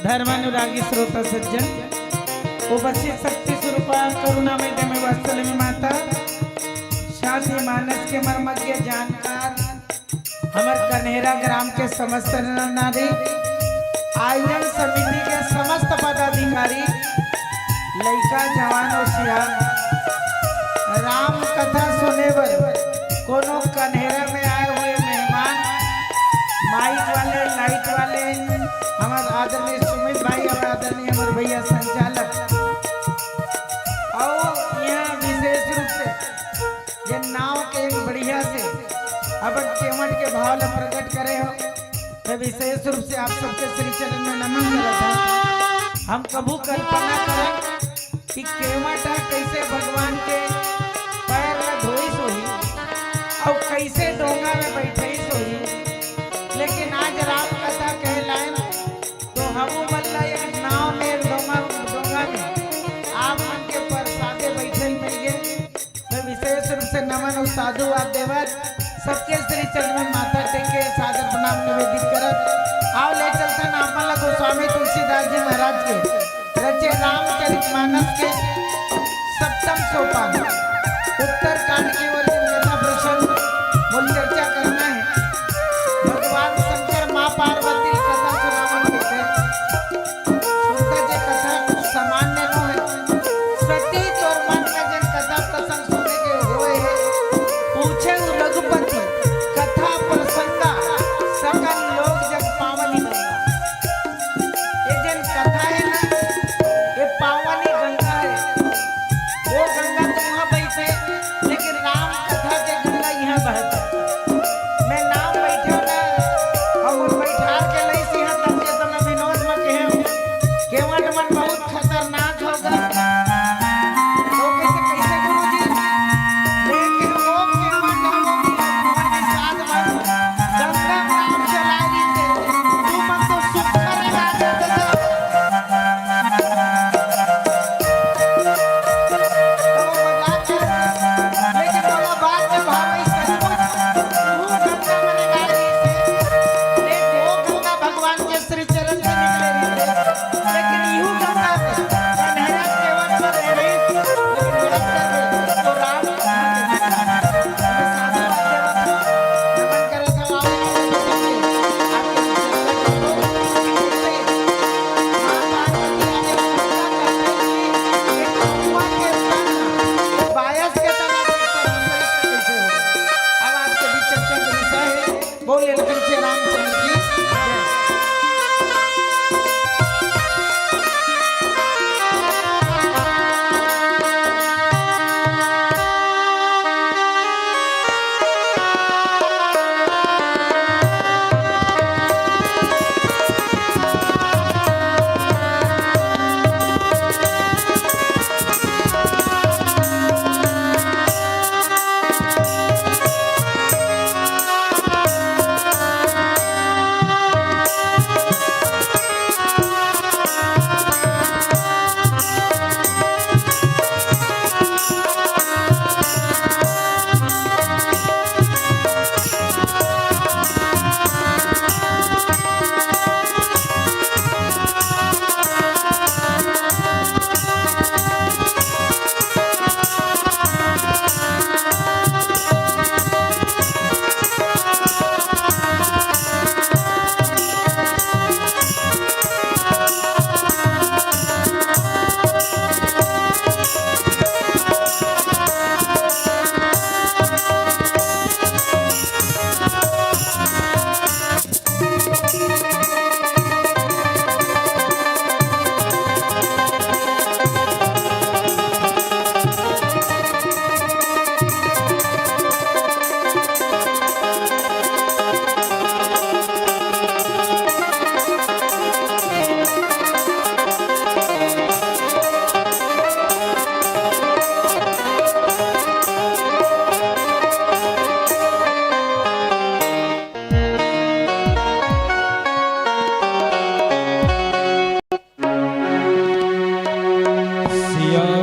धर्मानुरागी श्रोता सज्जन उपस्थित शक्ति स्वरूपा करुणामय दयामय वात्सल्य माता शांति मानस के मर्मज्ञ जानकार हमार कन्हेरा ग्राम के समस्त नारी आयोजन समिति के समस्त पदाधिकारी लड़का जवान और सियार राम कथा सुने पर कोनो कन्हेरा में आए हुए मेहमान माइक वाले लाइट वाले हमारे आदरणीय सुमित भाई और आदरणीय हमारे भैया संचालक और यहाँ विशेष रूप से ये नाव के एक बढ़िया से अपन केवट के भाव ला प्रकट करे हो मैं विशेष रूप से आप सबके श्री चरण में नमन करता हूँ। हम कभू कल्पना करें कि केवट कैसे भगवान के पैर में धोई सोई और कैसे डोंगा में बैठे सोई, लेकिन आज राम कथा कहलाए तो हम बल्ला एक नाव में एक डोंगा में आप मन के प्रसादे बैठे मिल गए। मैं विशेष रूप से नमन और साधु देवत सबके श्री चरण में माथा टेके सादर प्रणाम निवेदित करत आओ ले चलते नामला गोस्वामी तुलसीदास जी महाराज के रचे रामचरितमानस के सप्तम सोपान उत्तर कांड की ओर यथा प्रसंग मूल चर्चा करना है। भगवान शंकर माँ पार्वती कथा सुनावन करते सुनते जे कथा सामान्य न है सती और मन का जन कथा प्रसंग सुनने के हुए है पूछे रघुपति कथा प्रसंगा सकल लोग जग पावनी गंगा। ये जन कथा है ना ये पावनी गंगा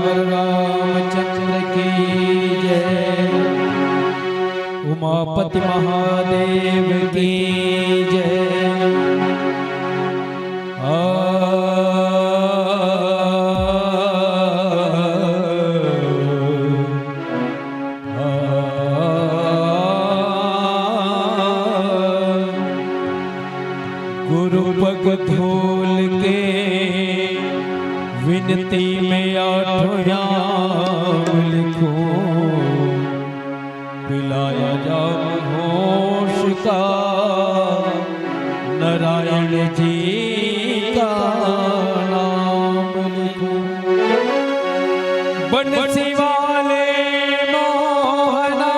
सियावर रामचंद्र की जय। उमापति महादेव की जय। गुरु पग धूल के विनती में आठों लिखूं, पिलाया जाम होश का नारायण जी का नाम लिखूं। बंसी वाले मोहना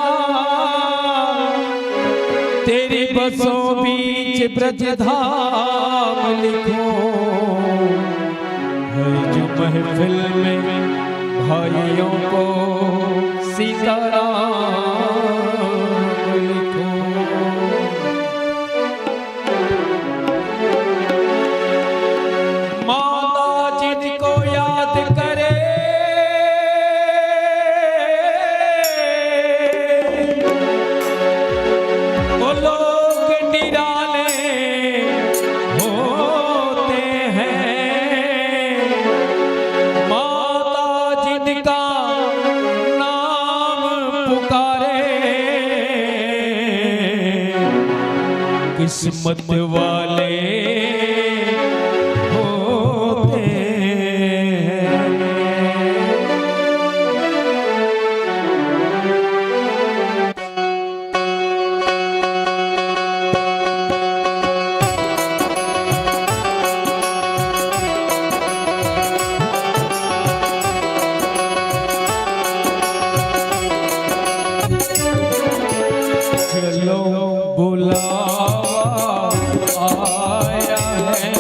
तेरी बसों बीच ब्रज धाम लिखूं। है जो महफिल में भाइयों को सीताराम लिखूं। माता जिनको याद करे वो लोग निराले होते हैं। माता जिनका नाम पुकारे किस्मत वाले होते हैं। चलो बुलावा आया है,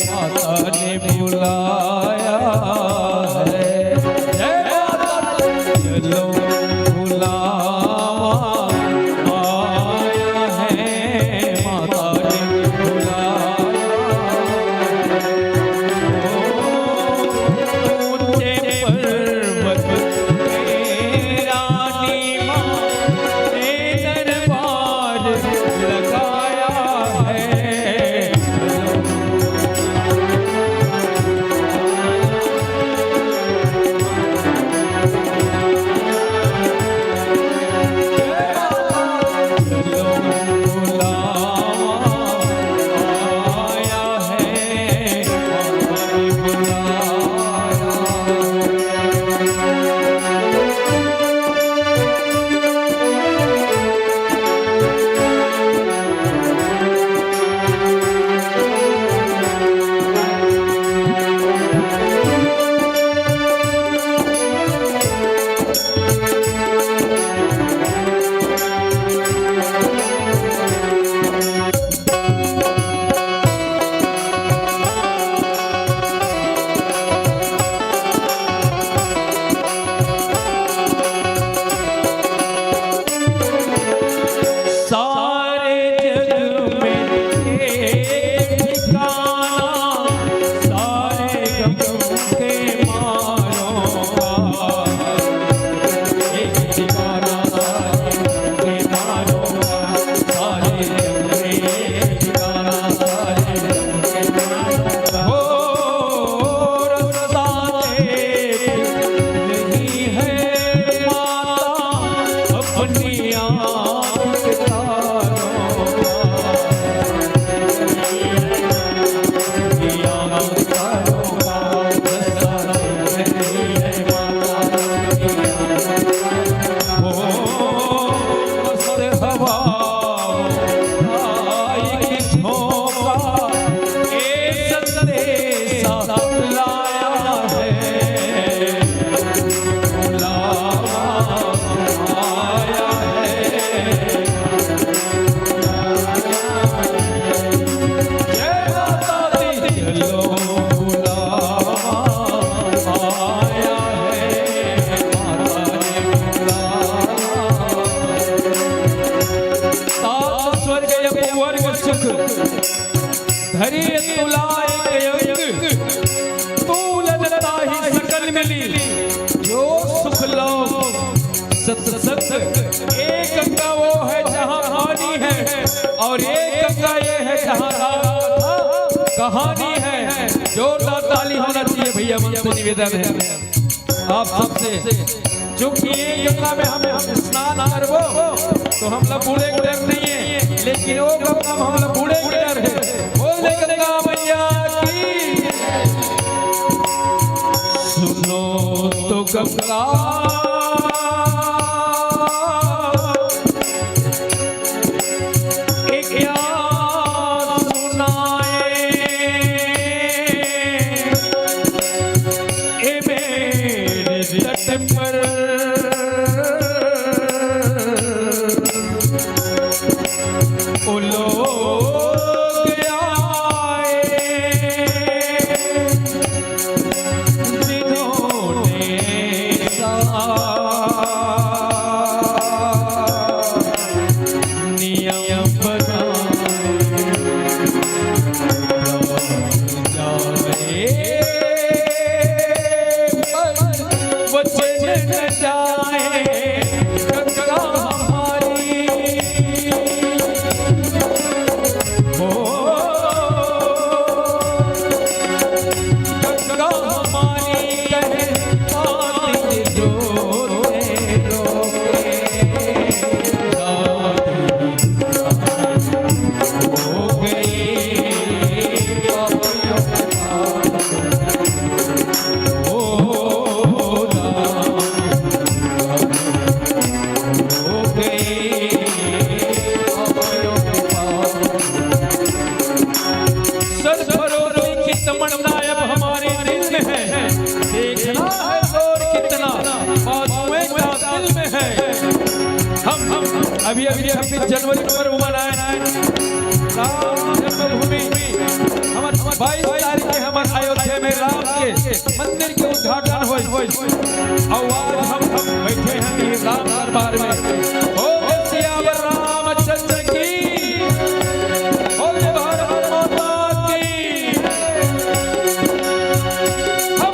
माता ने बुलाया है। जय माता दी। चलो बुलावा आया है, माता ने बुलाया। ऊंचे पर्वत पे रानी माँ ने दरबार लगाया है। चलो बुलावा आया है, माता ने बुलाया। सारे जग में एक ठिकाना, सारे गम के मारों का एक ठिकाना, सारे गम के मारों का। सारे जग में एक ठिकाना, सारे गम के मारों का। हो रास्ता नहीं है माता अपनी आँख के तारों का। आँख तारों का रास्ता नहीं है माता अपनी आँख। हो मस्त हवा आई की झोंका ए संदेशा लाया है। बुलावा आया है। जय माता दी। चलो बुलावा आया है, माता ने बुलाया। सात स्वर्ग अपवर्ग सुख धरी तुलाए अंग, तू ललता ही सकल मिली। सत्संग एक गंगा वो है जहाँ पानी है, और एक गंगा ये है जहाँ राम कथा कहानी है। जोरदार ताली होना चाहिए भैया, मन से निवेदन है आप सबसे। क्योंकि ये गंगा में हम स्नान करबो तो हम लोग बूढ़े डर नहीं है, लेकिन वो गंगा में हम लोग बूढ़े डर है। बोले गंगा मैया की, सुनो तो गंगा क्या सुनाए, ए मेरे तट पर ओ लोग आए, जिन्होंने नियम वचन न जाए गंगा हमारी, गंगा हमारी कहे पानी जो हो गई अभी 26 जनवरी को पर्व मनाए राम जन्मभूमि। हमारे 22 तारीख के हमारे अयोध्या में राम के मंदिर के उद्घाटन हुए और आज हम बैठे हैं ये राम दरबार में। ओ सियावर रामचंद्र की, ओ भारत माता की। हम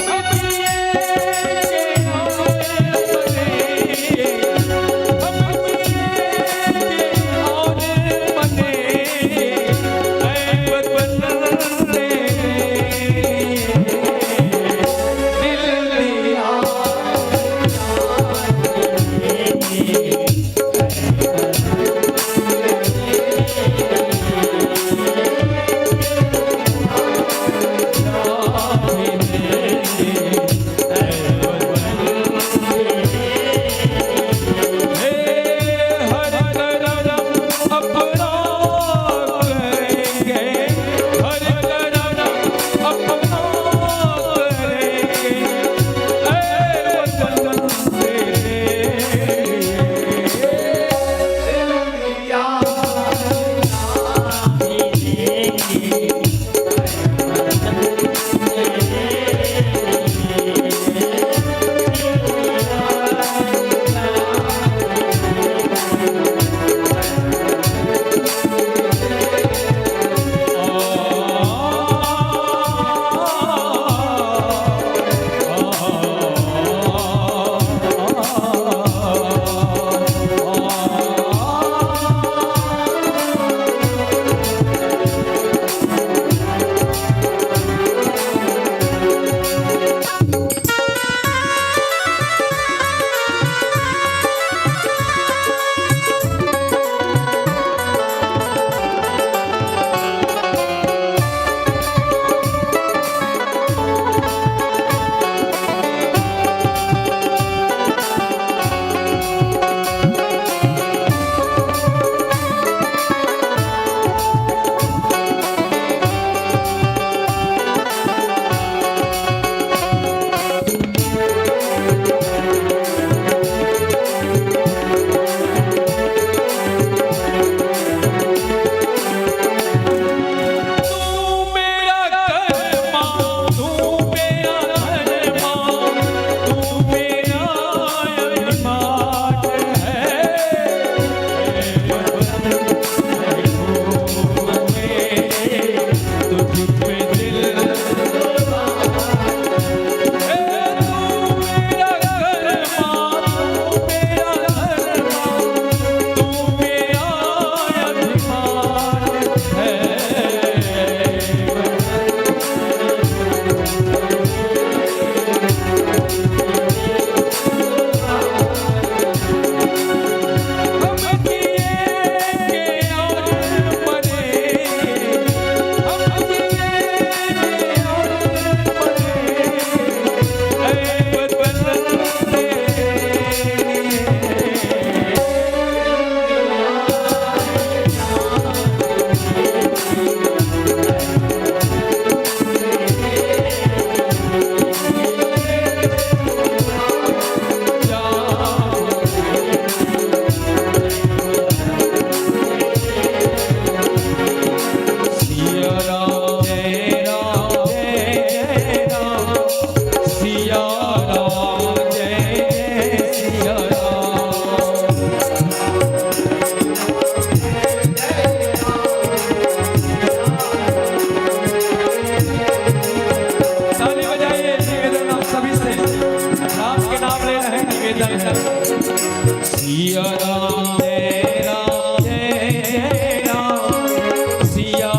सिया राम जय राम जय राम सिया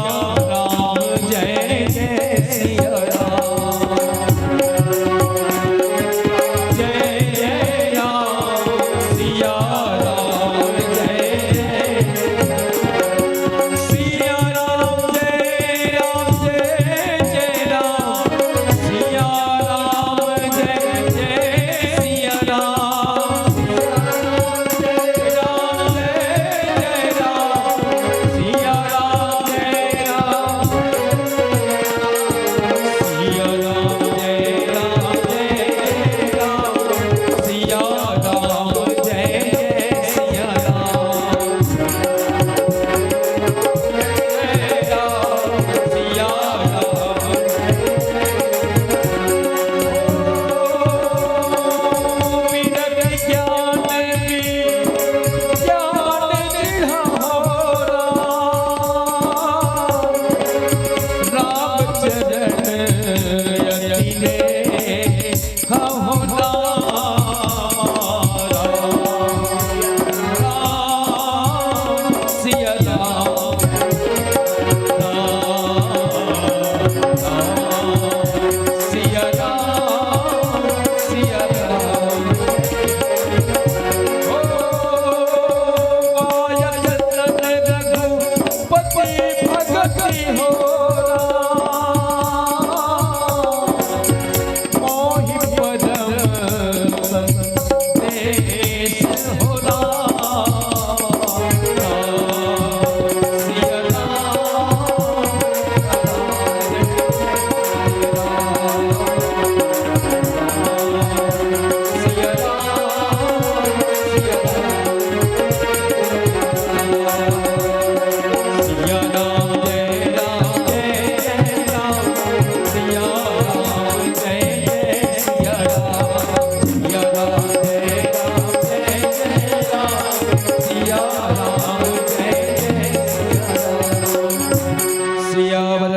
राम जय जय सिया राम जय जय राम सिया राम जय सिया राम जय राम जय जय राम सिया राम जय जय सिया राम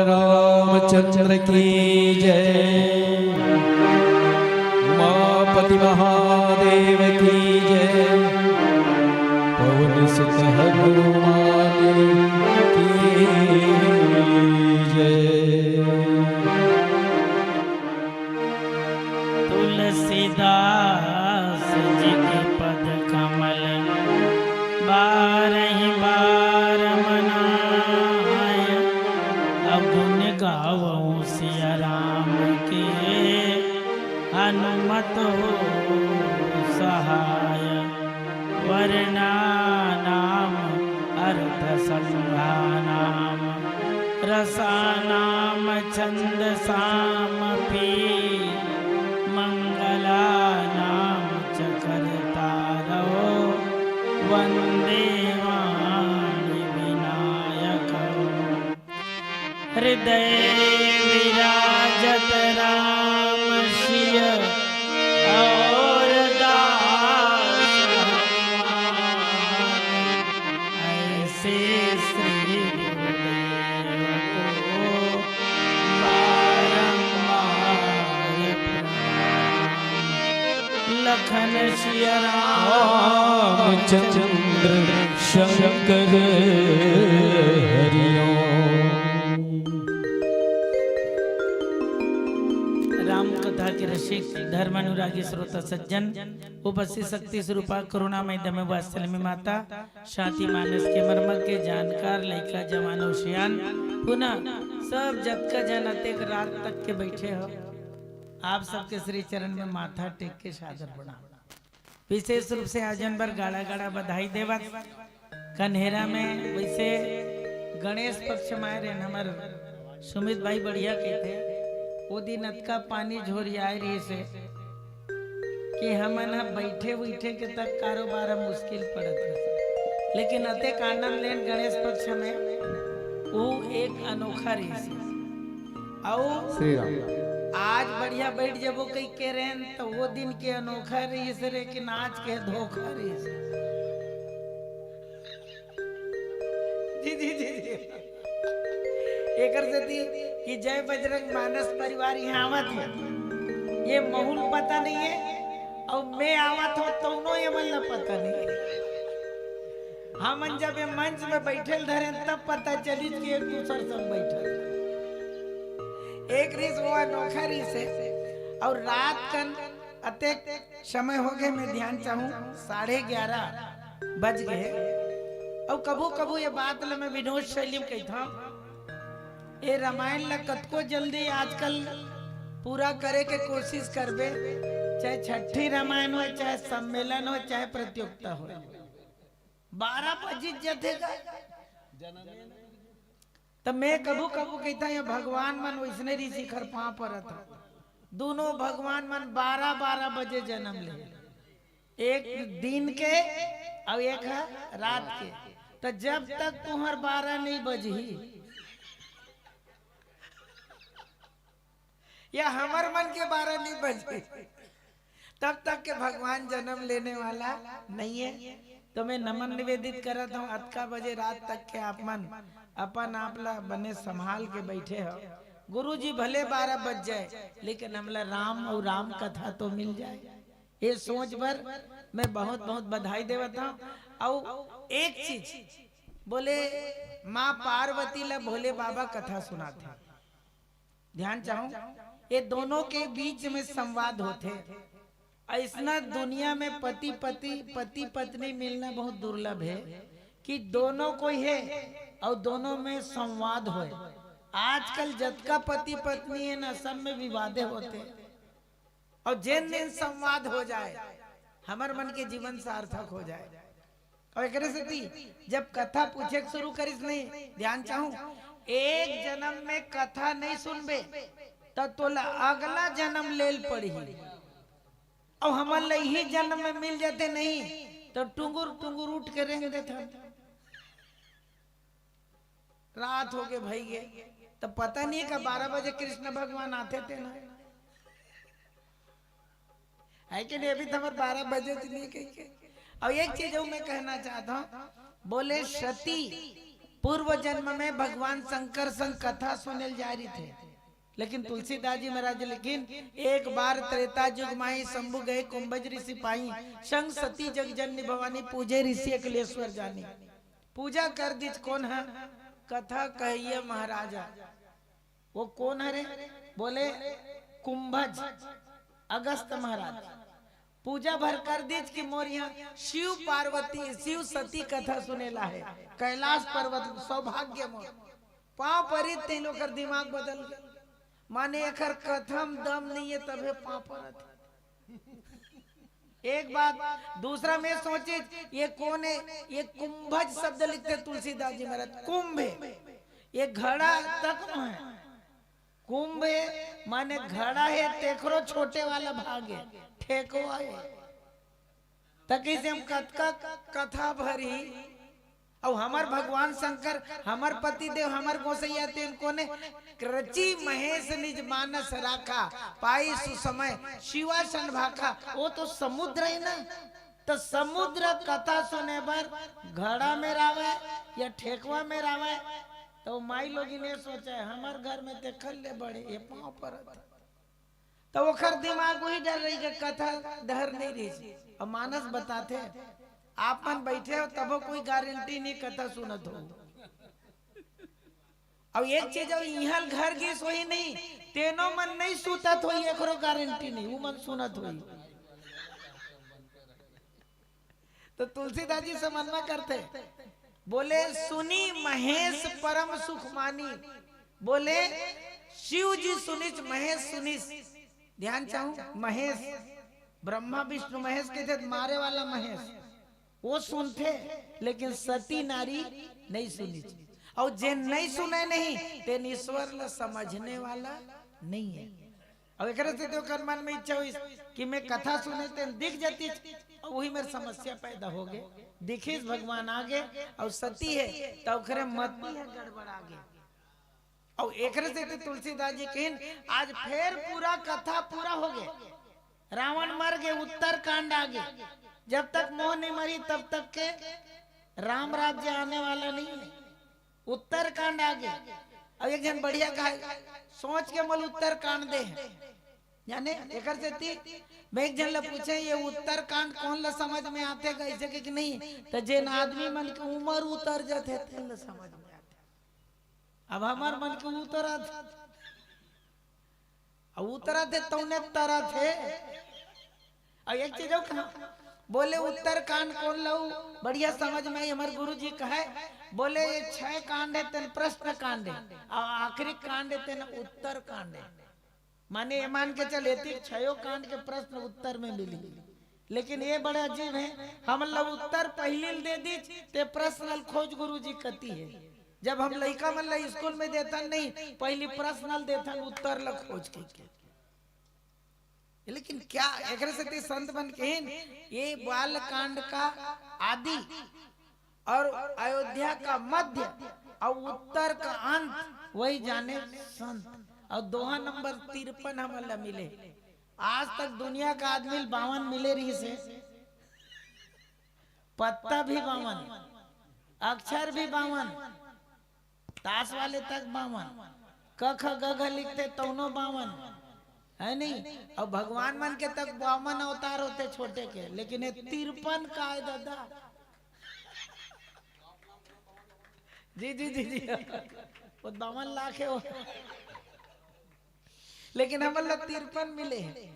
रामचंद्र की जय। उमापति महादेव की जय। पवन सुत हनुमान की जय। तुलसीदास जी के पद कमल बारहि बार मनाय, अगुन गावऊं सिया राम के हनुमत हो सहाय। वर्णा नाम अर्थ संघा नाम, रसा नाम छंद साम पी, मंगला नाम चकरता रहो, वंदे वाणी विनायक। हृदय विराजत राम सिय और दास हनुमान, ऐसे श्री गुरुदेव को बारंबार प्रणाम। लखन सिय रामचंद्र शंकर हरि ओम। राम कथा के रसिक धर्म अनुरागी श्रोता सज्जन, उपस्थित शक्ति स्वरूपा करुणामय दमे वात्सल्य में माता, शांति मानस के मर्म के जानकार, लइका जवान और सियान, पुनः सब जग का जन अतेक रात तक के बैठे हो, आप सबके श्री चरण में माथा टेक के सादर बना। विशेष रूप से आजन भर गाड़ा गाड़ा बधाई देवत। कन्हेरा में वैसे गणेश पक्ष में आए हमार सुमित भाई बढ़िया कहते, वो दिन अतका पानी झोरी आए रही से कि हमन बैठे बैठे के तक कारोबार मुश्किल पड़त रहे, लेकिन अतेक आनंद लेन गणेश पक्ष में वो एक अनोखा रही से। और श्री राम आज बढ़िया बैठ जबो कई के रहे तो वो दिन के अनोखा रही से, लेकिन आज के धोखा रही से। जी जी जी जी एक से थी कि जय बजरंग मानस परिवार यहाँ आवत है, ये माहौल पता नहीं है। और मैं आवत हो तो ये मन पता नहीं। हमन जब ये मंच में बैठल धरे तब पता चली कि एक दूसर संग बैठल। एक रिस वो अनोखा रिस है। और रात कन अतेक समय हो गए, मैं ध्यान चाहूँ 11:30 बज गए। और कभू कभू ये बात ल मैं विनोद शैली में कहता ये रामायण ल कतको जल्दी आजकल पूरा करे के कोशिश करबे, चाहे छठी रामायण हो, चाहे सम्मेलन हो, चाहे प्रतियोगिता हो, 12 बजे जतेगा। तब मैं कभू कभू कहता है भगवान मन वैसने ऋषि खर पा पर था। दोनों भगवान मन 12-12 बजे जन्म ले, एक दिन के और एक रात के। तो जब तक तुम्हार 12 नहीं बजी या हमार मन के 12 नहीं बजे तब तक के भगवान जन्म लेने वाला नहीं है। तो मैं नमन निवेदित करता हूँ, अतका बजे रात तक के आप मन अपन आपला बने संभाल के बैठे हो। गुरु जी भले 12 बज जाए लेकिन हमला राम और राम कथा तो मिल जाए, ये सोच पर मैं बहुत बहुत बधाई देवता हूँ। और एक चीज बोले माँ पार्वती ला भोले बाबा कथा सुनाते, ध्यान चाहूं ये दोनों के बीच में संवाद होते। ऐसा दुनिया में पति पत्नी मिलना बहुत दुर्लभ है कि दोनों कोई है और दोनों में संवाद हो। आजकल जतका पति पत्नी है ना, सब में विवादे होते। और जिन दिन संवाद हो जाए हमार मन के जीवन सार्थक हो जाए। और एक से थी जब कथा पूछे शुरू करिस नहीं, ध्यान चाहूं एक जन्म में कथा नहीं सुनबे तो तोला अगला जन्म लेल पड़ी। और हमारे लिए ही जन्म में मिल जाते नहीं तो टुंगुर टुंगुर उठ के रेंग देता। रात हो गए भाई गए तो पता नहीं का 12 बजे कृष्ण भगवान आते थे ना, है कि नहीं? अभी तो हमारे 12 बजे तो नहीं कही। और एक चीज मैं कहना चाहता हूँ, बोले सती पूर्व जन्म में भगवान शंकर संग कथा सुने जा रही थे, लेकिन तुलसीदास जी महाराज लेकिन एक बार त्रेता युग माही शंभु गए कुंभज ऋषि पाई, संग सती जग जननी भवानी पूजे ऋषि अखिलेश्वर जानी। पूजा कर दीज कौन है? कथा कहिए महाराजा। वो कौन है रे? बोले कुंभज अगस्त महाराज। पूजा भर कर दीज कि मोर यहाँ शिव पार्वती शिव सती कथा सुनेला है, कैलाश पर्वत सौभाग्य मोर पाँव परी तीन लोग दिमाग बदल गया। माने एकर कथम दम नहीं है तबे पापड़। एक बात दूसरा में सोचे ये कौन है? ये कुंभज शब्द लिखते तुलसीदास जी महाराज। कुंभ है ये घड़ा तक न है, कुंभ है माने घड़ा है तेखरो छोटे वाला भाग है ठेको है। तकी से हम कथा भरी और हमार भगवान शंकर हमार पति देव हमार गोसैया थे इनको ने कृचि महेश निज मानस राखा पाई सुसमय शिवासन भाखा। वो तो समुद्र है ना, तो समुद्र कथा सुने पर घड़ा में रावे या ठेकवा में रावे। तो माई लोग ने सोचा है हमार घर में देखल ले बड़े ये पाँव पर, तो वो खर दिमाग वही डर रही है कथा डर नहीं रही। और मानस बताते आप मन बैठे हो तब कोई गारंटी नहीं कथा सुनत हो। अब एक चीज यहाँ घर की सोई नहीं तेनो मन नहीं सुतत हो, एकरो गारंटी नहीं वो मन सुनत हो। तो तुलसीदास जी समन्वय करते बोले सुनी महेश परम सुख मानी। बोले शिव जी सुनिच महेश सुनिच। ध्यान चाहूं महेश ब्रह्मा विष्णु महेश के थे मारे वाला महेश वो सुनते, लेकिन सती नारी नहीं सुनी। और जे नहीं सुने नहीं तेन ईश्वर ला समझने वाला नहीं है। और एक से तो कर मन में इच्छा हुई कि मैं कथा सुने तेन दिख जाती, और वही मेरी समस्या पैदा हो गए। दिखिस भगवान आगे और सती है तो खरे मत है गड़बड़ आगे। और एक से तो तुलसीदास जी कहन आज फिर पूरा कथा पूरा हो गया। रावण मर गए, उत्तर कांड आगे। जब तक मोह नहीं मरी तब तक के राम राज्य आने वाला नहीं है। उत्तर कांड आगे। अब एक जन बढ़िया कहा सोच के मोल उत्तर कांड दे जाने एकर से ती मैं एक जन ले पूछे ये उत्तर कांड कौन ला समझ में आते कैसे कि नहीं तो जेन आदमी मन के उम्र उतर जाते तेन ला समझ में आते। अब हमार मन के उतरा अब उतरा थे तौने तरा थे। और एक चीज और कहा बोले उत्तर कांड कौन लाऊ बढ़िया समझ में हमारे गुरु जी कहे बोले ये 6 कांड है तेन प्रश्न कांड है और आखिरी कांड है तेन उत्तर कांड है। माने ये मान के चले थी 6 कांड के प्रश्न उत्तर में मिली लेकिन ये बड़ा अजीब है हम लोग उत्तर पहले दे दी ते प्रश्नल खोज गुरु जी कती है। जब हम लड़का मन ला स्कूल में देता नहीं पहली प्रश्नल देता उत्तर ला खोज के। लेकिन क्या एक से संत बन के ये बाल कांड का आदि और अयोध्या का मध्य और उत्तर का अंत वही जाने संत। और दोहा नंबर 53 हमारा मिले। आज तक दुनिया का आदमी 52 मिले रही से पत्ता भी 52 अक्षर भी 52 ताश वाले तक 52 क ख ग घ लिखते तौनो 52 है नहीं। और भगवान मन के तक 52 अवतार होते छोटे के लेकिन ये 53 का है दादा। जी जी जी जी वो 52 लाख है वो लेकिन हम लोग 53 मिले हैं।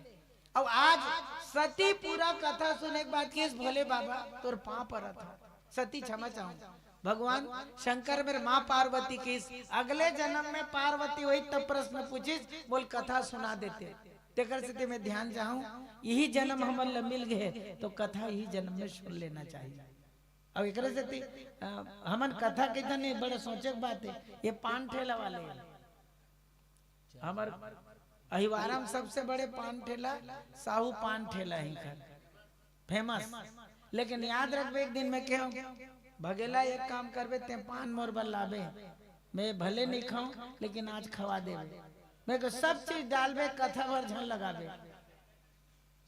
अब आज सती पूरा कथा सुने के बाद किस भोले बाबा तोर पाँव पड़ा था सती क्षमा चाहूं भगवान शंकर मेरे माँ पार्वती की अगले जन्म में पार्वती वही तब प्रश्न पूछिस बोल कथा सुना देते तेकर से मैं ध्यान चाहूं यही जन्म हम मिल गए तो कथा यही जन्म में सुन लेना चाहिए। अब एक से हमन कथा के जने बड़े सोचे की बात है। ये पान ठेला वाले हमार अहिवारा में सबसे बड़े पान ठेला साहू पान ठेला ही फेमस। लेकिन याद रखबे एक दिन में कहूं भगेला एक काम करबे ते पान मोर बल लाबे मैं भले नहीं खाऊं लेकिन आज खवा देबे मैं को सब चीज डालबे कथा भर झन लगाबे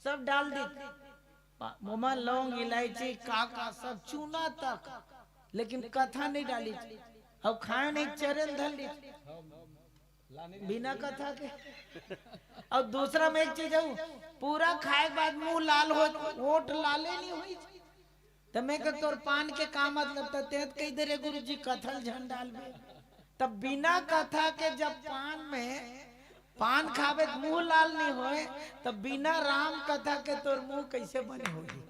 सब डाल दी मोमा लौंग इलायची काका सब चूना तक लेकिन कथा नहीं डाली। अब खाए नहीं चरण धर ली बिना कथा के। और दूसरा में एक चीज है पूरा खाए के बाद मुंह लाल हो ओठ लाले नहीं हुई तो मैं कह तोर पान के का मतलब तेत कही दे रे गुरु जी कथल झन डालबे तब बिना कथा के जब पान खावे मुंह लाल नहीं होए तब बिना राम कथा के तोर मुंह कैसे बने होगी।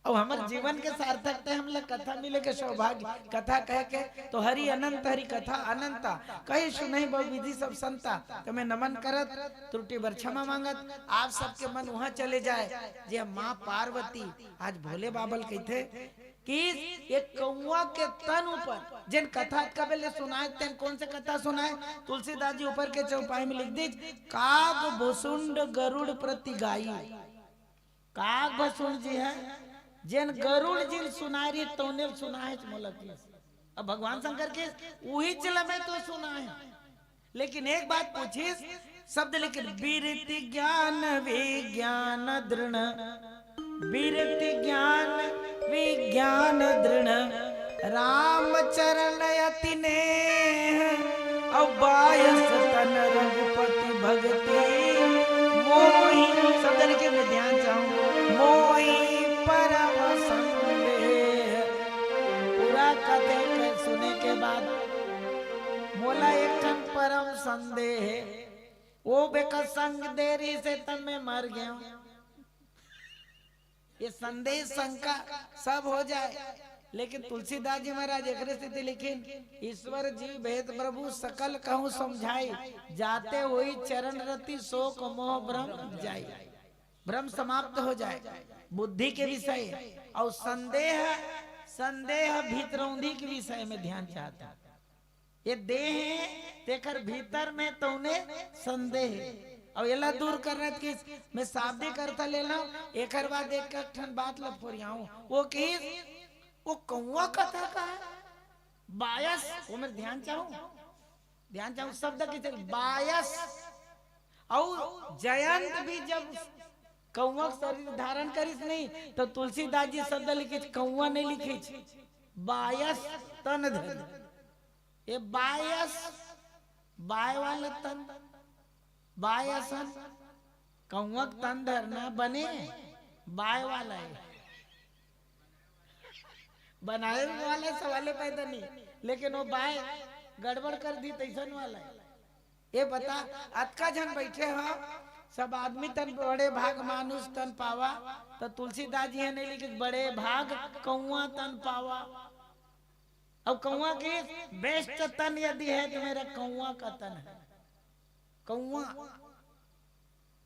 और हमारे जीवन के सार्थकता हम लोग कथा मिले के सौभाग्य कथा कह के तो हरि अनंत हरि कथा अनंता कहीं सुनहि बहु विधि सब संता तो मैं नमन करत त्रुटि बर क्षमा मांगत आप सबके मन वहां चले जाए जे माँ पार्वती आज भोले बाबल कहते कि एक कौवा के तन ऊपर जिन कथा कबे सुनाए तेन कौन से कथा सुनाए तुलसीदास जी ऊपर के चौपाई में लिख दीज काग भुसुंड गरुड़ प्रति गाई। काग भुसुंड जी है जिन गरुड़ जिन सुनाए रही तौने सुनाए अब भगवान शंकर के वही चला में तो सुना है। लेकिन एक बात पूछिस शब्द लेकिन बीरति ज्ञान विज्ञान दृढ़ बीरति ज्ञान विज्ञान दृढ़ राम चरण अति नेह अबायस तन रघुपति भगति मोहि शब्द लेकिन मैं ध्यान चाहूं मोहि परम संदेह। पूरा कथे सुने के बाद मोला एक परम संदेह वो बेका संग देरी से तब मैं मर गया। ये संदेह शंका सब हो जाए लेकिन तुलसीदास जी महाराज एक स्थिति लिखिन ईश्वर जी भेद प्रभु सकल कहूँ समझाई जाते हुई चरण रति शोक मोह भ्रम जाई भ्रम समाप्त हो जाए बुद्धि के विषय और संदेह भीतरौंधी के विषय में ध्यान चाहता। ये देह तेकर भीतर में तो उन्हें संदेह और एला दूर करने की मैं शाब्दिक अर्थ ले ला एक बाद एक ठन बात लफोरियाऊं वो की वो कौवा कथा का है बायस वो मैं ध्यान चाहूं शब्द की चल बायस और जयंत भी जब कौवा शरीर धारण करिस नहीं तो तुलसीदास जी शब्द लिखे कौवा नहीं लिखे बायस तन धन ये बायस बाय वाला तन बाय असन कौवक तन धरना बने बाय वाला है, बनाए वाला सवाले पैदा नहीं, लेकिन वो बाय गड़बड़ कर दी तैसन वाला है। ये बता अतका जन बैठे हो सब आदमी तन बड़े भाग मानुष तन पावा, तो तुलसीदास जी है नहीं लिखे बड़े भाग कौआ तन पावा। अब कौआ की बेस्ट तन यदि है तो मेरा कौआ का तन है। कौआ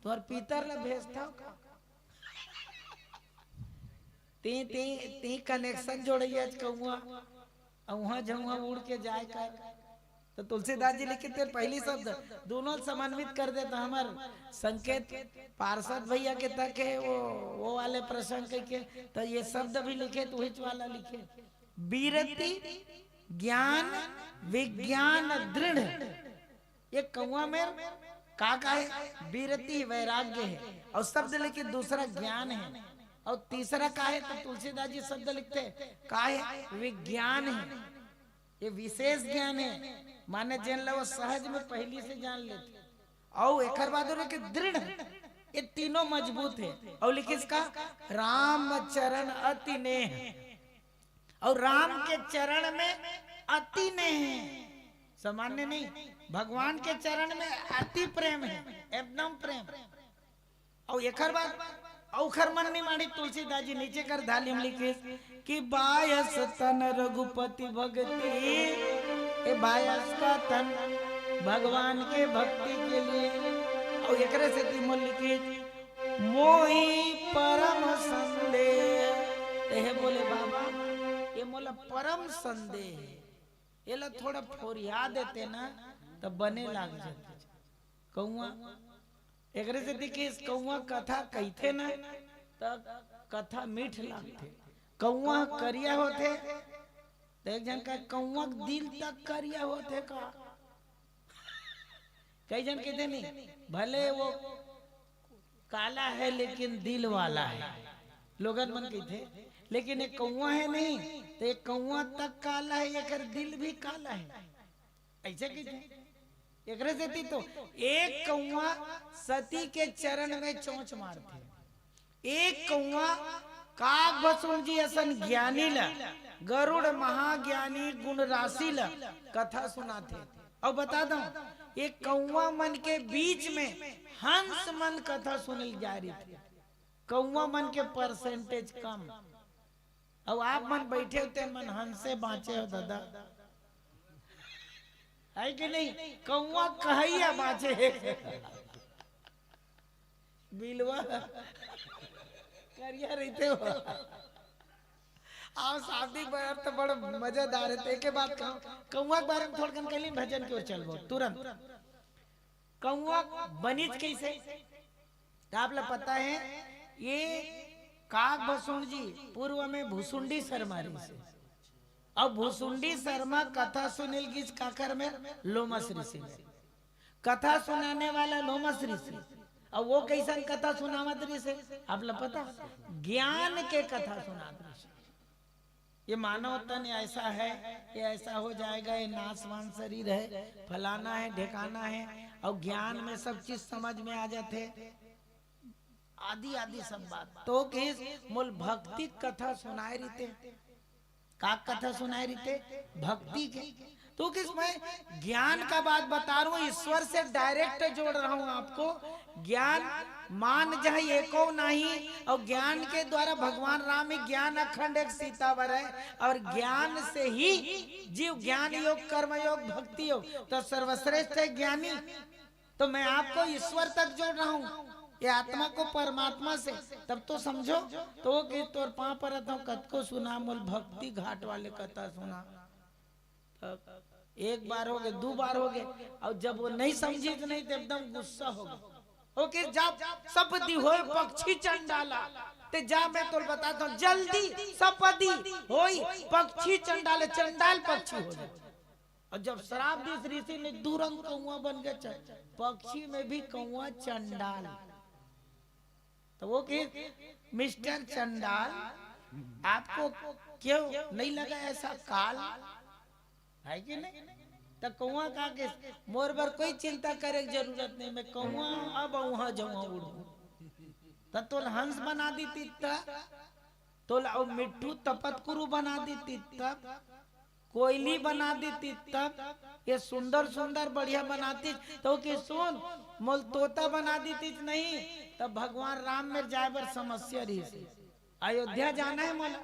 तुहर पीतर ला भेजता का ती ती ती कनेक्शन जोड़िए कौआ वहां जहाँ उड़ के जाए कर। तो तुलसीदास जी लिखे थे पहली शब्द दोनों समन्वित कर देता हमार संकेत पार्षद भैया के तक है वो वाले प्रसंग के, तो ये शब्द भी लिखे तो हिच वाला लिखे बीरति ज्ञान विज्ञान दृढ़। ये कौआ में का है बीरति वैराग्य है, और शब्द लिखे दूसरा ज्ञान है, और तीसरा का है तो तुलसीदास जी शब्द लिखते का है विज्ञान है। ये विशेष ज्ञान है, माने जन लो सहज में पहली से जान लेते। और एक बाद के दृढ़, ये तीनों मजबूत है। और लिखे इसका राम चरण अति नेह, और राम के चरण में अति नेह है, सामान्य नहीं, भगवान के चरण में अति प्रेम है, एकदम प्रेम। और एक बाद औखर मन नहीं मारी तुलसीदास जी नीचे कर धाली में लिखे कि बायस तन रघुपति भक्ति, ए बायस का तन भगवान के भक्ति के लिए। और एक से तिमोल लिखे मोही परम संदेह, ये बोले बाबा ये मोला परम संदेह, ये ला थोड़ा फोरिया देते ना तो बने लाग जाते। कौआ एक से देखिए कौआ कथा कहते ना तो कथा मीठ लागते। कौआ करिया होते तो एक जन का कौआ दिल तक करिया होते का, कई जन कहते नहीं भले वो काला है लेकिन दिल वाला है, लोगन मन कहते, लेकिन एक कौआ है नहीं तो एक कौआ तक काला है, एक दिल भी काला है, ऐसे कहते। एक से तो एक कौआ सती के चरण में चोंच मारते, एक कौआ काग भसुन जी असन ज्ञानी ला गरुड़ महाज्ञानी गुण राशि ला कथा सुनाते। और बता दो एक कौआ मन के बीच में हंस मन कथा सुनल जा रही थी, कौआ मन के परसेंटेज कम। अब आप मन बैठे होते मन हंस से बाँचे हो दादा, है कि नहीं? कौआ कहैया बाँचे बिलवा करिया रहते हो। आप शादी बार तो बड़ा मजेदार है। के बाद कौआ के बारे में थोड़ा कहली भजन की ओर चलबो तुरंत। कौआ बनित कैसे आप लोग पता है, ये काग भसुंड जी पूर्व में भूसुंडी शर्मा से, अब भूसुंडी शर्मा कथा सुनिल किस काकर में लोमस ऋषि, कथा सुनाने वाला लोमस ऋषि। और वो कैसन कथा सुनावत ऋषि आप लोग पता, ज्ञान के कथा सुनात ऋषि। ये मानव तन ऐसा है, ये ऐसा हो जाएगा, ये नासवान शरीर है, फलाना है ढेकाना है, और ज्ञान में सब चीज समझ में आ जाते आदि आदि सब बात। तो किस मूल भक्ति कथा सुनाए रहते, का कथा सुनाए रहते भक्ति के। तो किस मैं ज्ञान का बात बता रहा हूँ, ईश्वर से डायरेक्ट जोड़ रहा हूँ आपको। ज्ञान मान जहाँ एको नहीं, और ज्ञान के द्वारा भगवान राम ही ज्ञान अखंड एक सीतावर है, और ज्ञान से ही जीव ज्ञान योग कर्म योग भक्ति योग तो सर्वश्रेष्ठ है ज्ञानी। तो मैं आपको ईश्वर तक जोड़ रहा हूँ, ये आत्मा को परमात्मा से, तब तो समझो। तो कि तोर पाँ पर कत को सुना मोल भक्ति घाट वाले कथा सुना, एक बार हो गए, दो बार हो गए, और जब वो नहीं समझी तो नहीं तो एकदम गुस्सा हो गया। ओके जब सपदी हो पक्षी चंडाला, ते जा मैं तो बताता हूँ जल्दी सपदी होई पक्षी चंडाल, चंडाल पक्षी हो जाए। और जब शराब दी ऋषि ने दूरंग कौआ बन गया, पक्षी में भी कौआ चंडाल। तो वो कि मिस्टर चंडाल आपको क्यों नहीं लगा ऐसा काल है कि नहीं? तो कौआ का के मोर बर कोई चिंता करे की जरूरत नहीं, मैं कौआ अब वहां जाऊँ उड़ू तो तोल हंस बना दी तोल मिट्टू तपतकुरु बना दी तब कोयली बना दी तब ये सुंदर सुंदर बढ़िया बनाती तो कि सुन मोल तोता बना दी नहीं तब भगवान राम में जाए बर समस्या रही से अयोध्या जाना है मोला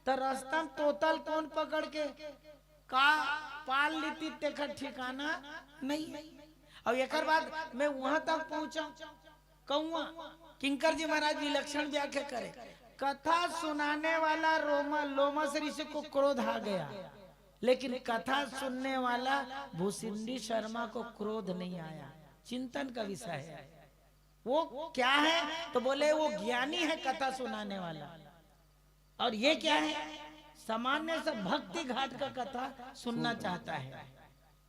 तो रास्ता में तोतल कौन पकड़ के का पाल लीती तेकर ठिकाना नहीं। और एक बाद मैं वहां तक पहुंचा कौआ किंकर जी महाराज विलक्षण व्याख्या करे कथा सुनाने वाला लोमस ऋषि को क्रोध आ गया, लेकिन कथा सुनने वाला भूसिंडी शर्मा को क्रोध नहीं आया। चिंतन का विषय है वो क्या है तो बोले वो ज्ञानी है कथा सुनाने वाला, और ये क्या है सामान्य से भक्ति घाट का कथा सुनना चाहता है।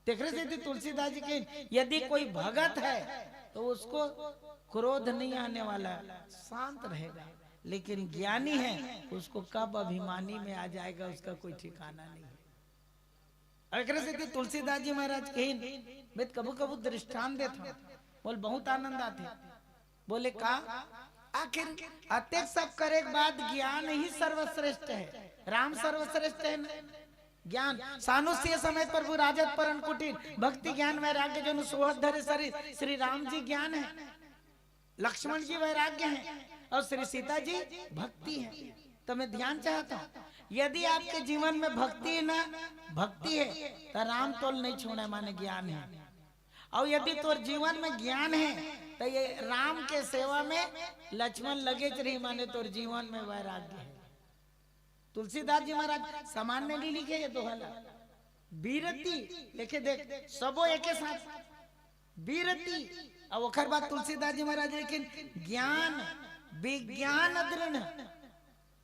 देख रहे थे तुलसीदास जी के यदि कोई भगत है तो उसको क्रोध नहीं आने वाला, शांत रहेगा, लेकिन ज्ञानी है उसको कब अभिमानी में आ जाएगा उसका कोई ठिकाना नहीं है। तुलसीदास जी महाराज कहीं मैं कबू कबू दृष्टांत देता बोल बहुत आनंद आते बोले का आखिर अत्यक सब करे के बाद ज्ञान ही सर्वश्रेष्ठ है, राम सर्वश्रेष्ठ है ना ज्ञान सानुष्य समय प्रभु राजत परन कुटीर भक्ति ज्ञान वैराग्य जो सोहत धरे शरीर श्री राम जी ज्ञान है, लक्ष्मण जी वैराग्य है और श्री सीता जी भक्ति है। तो मैं ध्यान चाहता हूँ यदि आपके जीवन में भक्ति है ना भक्ति है तो राम तोल नहीं छोड़े माने ज्ञान है, और यदि तोर जीवन में ज्ञान है तो ये राम के सेवा में लक्ष्मण लगे रही माने तोर जीवन में वैराग्य है। तुलसीदास जी महाराज सामान्य नहीं लिखे ये दोहला बीरती लिखे देख सबो एक साथ बीरती, और ओखर बाद तुलसीदास जी महाराज लेकिन ज्ञान विज्ञान दृढ़,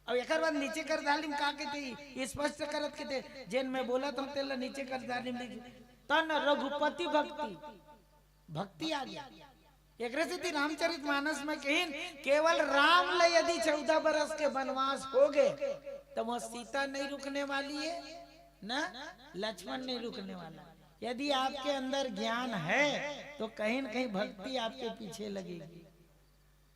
और एक बाद नीचे कर दालिम का कहते स्पष्ट करत कहते जेन में बोला तो तेला नीचे कर दालिम तन रघुपति भक्ति भक्ति आ गया। एक से रामचरित मानस में कहीं केवल राम ले यदि 14 बरस के वनवास हो गए तो वह सीता नहीं रुकने वाली है ना लक्ष्मण नहीं रुकने वाला। यदि आपके अंदर ज्ञान है तो कहीं न कहीं भक्ति आपके पीछे लगेगी,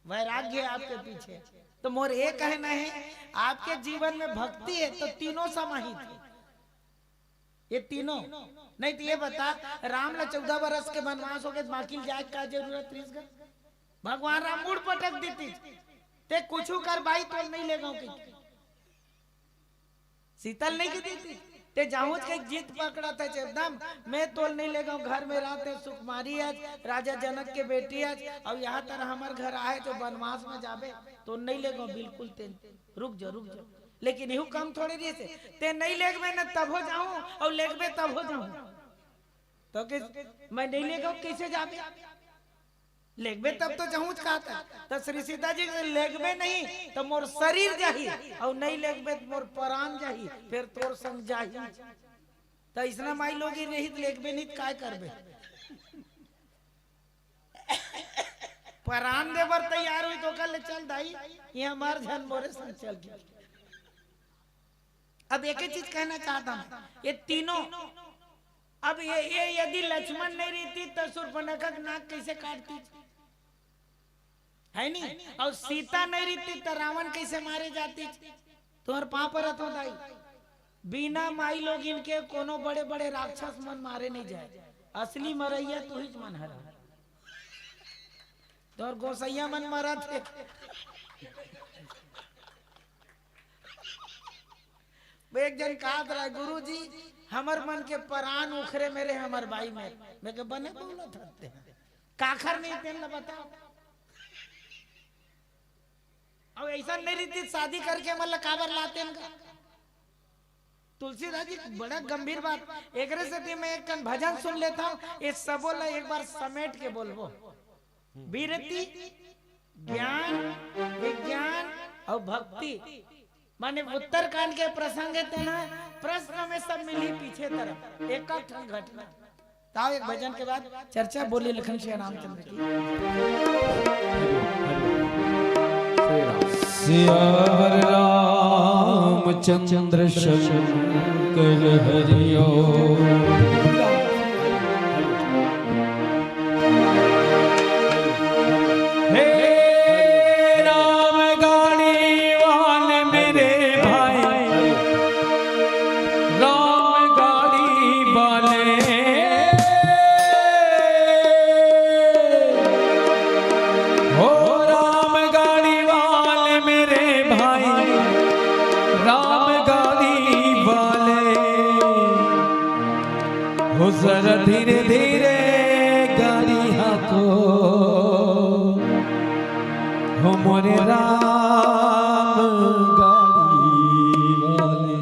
वैराग्य आपके पीछे। तो मोर ये कहना है आपके जीवन में भक्ति है तो तीनों समाहित है, ये तीनों नहीं तो ये बता राम ने 14 बरस के वनवास हो गए बाकी जाए का जरूरत रही, भगवान राम मुड़ पटक देती ते कुछ कर भाई तो नहीं लेगा शीतल नहीं की देती ते जाऊज के जीत पकड़ा था एकदम मैं तोल नहीं लेगा घर में रहते सुकुमारी आज राजा जनक के बेटी आज और यहाँ तरह हमारे घर आए तो वनवास में जाबे तो नहीं लेगा बिल्कुल ते रुक जा लेकिन यू कम थोड़ी रही से ते नहीं लेगबे न तब हो जाऊं और लेगबे तब हो जाऊं तो मैं नहीं लेगा कैसे जाबे लेगबे तब तो जाऊं कहता तो श्री सीता जी लेगबे नहीं तो मोर शरीर जाही और नहीं लेगबे तो मोर प्राण जाही फिर तोर संग जाही तो इसना माई लोग ही नहीं लेगबे नहीं काय करबे प्राण देवर तैयार हुई तो कल चल दाई ये हमार जन मोरे संग चल गया। अब एक ही चीज कहना चाहता हूँ ये तीनों अब ये यदि लक्ष्मण नहीं रहती तो शूर्पणखा नाक कैसे काटती है नहीं, और सीता नहीं रहती तो रावण कैसे मारे जाती तुम्हारे पाप पर रथ दाई बिना माई लोग इनके कोनो बड़े बड़े राक्षस मन मारे नहीं जाए, असली मरैया तू ही मन हरा तोर गोसैया मन मरा थे एक जन कहा था गुरु जी हमर मन के प्राण उखरे मेरे हमर भाई में मैं के बने बोला था काखर नहीं तेन बताओ अब ऐसा नहीं रीति शादी करके मतलब काबर लाते हैं तुलसीदास जी बड़ा गंभीर बात एक से मैं एक भजन सुन लेता हूँ ये सबो ला एक बार समेट के बोलबो बीरती ज्ञान विज्ञान और भक्ति माने उत्तरकांड के प्रसंग है ना प्रश्न में सब मिली पीछे तरफ एक घटना ताऊ एक भजन के बाद चर्चा बोले लखन श्री रामचंद्र की सियावर रामचंद्र शंकर हरिओ जरा धीरे धीरे गाड़ी हाथो हो मोरे राम गाड़ी वाले।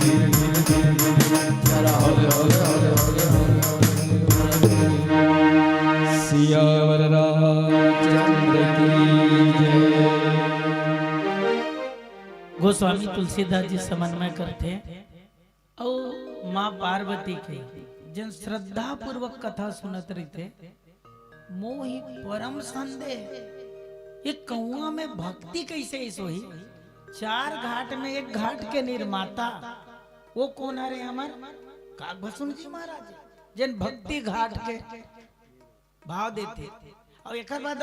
जरा हरे हरे हरे हरे सियावर रामचंद्र की जय। गोस्वामी तुलसीदास जी समन्वय करते और माँ पार्वती के जिन श्रद्धा पूर्वक कथा सुनत रहते मोहि परम संदेह ये कौआ में भक्ति कैसे सोई। 4 घाट में एक घाट के निर्माता वो कौन है रे हमर कागभसून जी महाराज जिन भक्ति घाट के भाव देते। और एक बात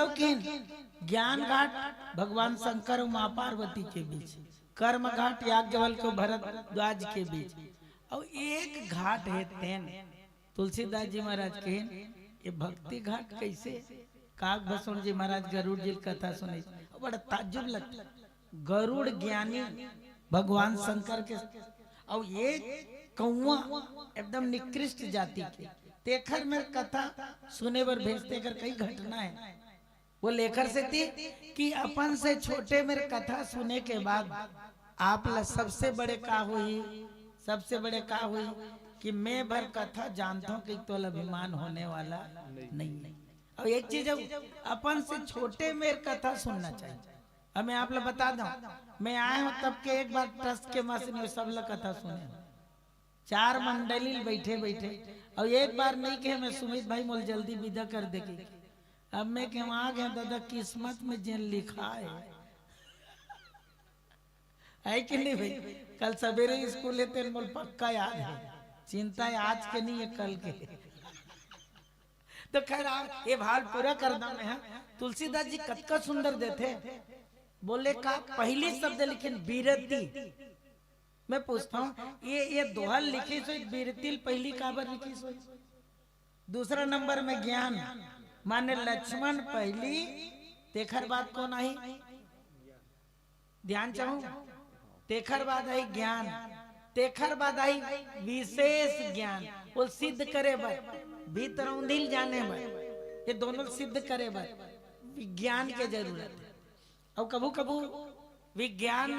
ज्ञान घाट भगवान शंकर और माँ पार्वती के बीच, कर्म घाट याज्ञवल्क्य को भरद्वाज के बीच, और एक घाट है तेन तुलसीदास जी महाराज के ये भक्ति घाट कैसे। कागभसून जी महाराज गरुड़ जी कथा सुने बड़ा ताज्जुब लगता। गरुड़ ज्ञानी भगवान शंकर के और ये कौआ एकदम निकृष्ट जाति के तेखर में कथा सुने बर भेजते कर कई घटना है वो लेकर से थी कि अपन से छोटे मेरे कथा सुने के बाद आप ला सबसे बड़े का हुई, सबसे बड़े का हुई कि मैं भर कथा जानता हूँ कि तो अभिमान होने वाला नहीं। और एक चीज अपन से छोटे मेरे कथा सुनना चाहिए। अब मैं आप लोग बता दूं, मैं आया हूँ तब के एक बार ट्रस्ट के मसीन सब लोग कथा सुने 4 मंडली बैठे बैठे और एक बार नहीं कहे मैं सुमित भाई मोल जल्दी विदा कर देगी। अब मैं कह आ गया दादा किस्मत में जिन लिखा है कि नहीं भाई। कल सवेरे स्कूल लेते मोल पक्का याद है, चिंता है आज के नहीं है कल के। तो खैर आप ये भाव पूरा करना में है। तुलसीदास जी कतका सुंदर देते बोले का पहली शब्द लिखे बीरती। मैं पूछता हूँ ये दोहल लिखी सो बीरतिल पहली काबर लिखी सो। दूसरा नंबर में ज्ञान माने लक्ष्मण पहली तेखर बाद कौन आई ध्यान चाहूं। तेखर बाद आई ज्ञान, तेखर बाद आई विशेष ज्ञान वो सिद्ध करे बर भीतर उंधिल जाने बर ये दोनों सिद्ध करे बर विज्ञान के जरूरत है। और कभू कभू विज्ञान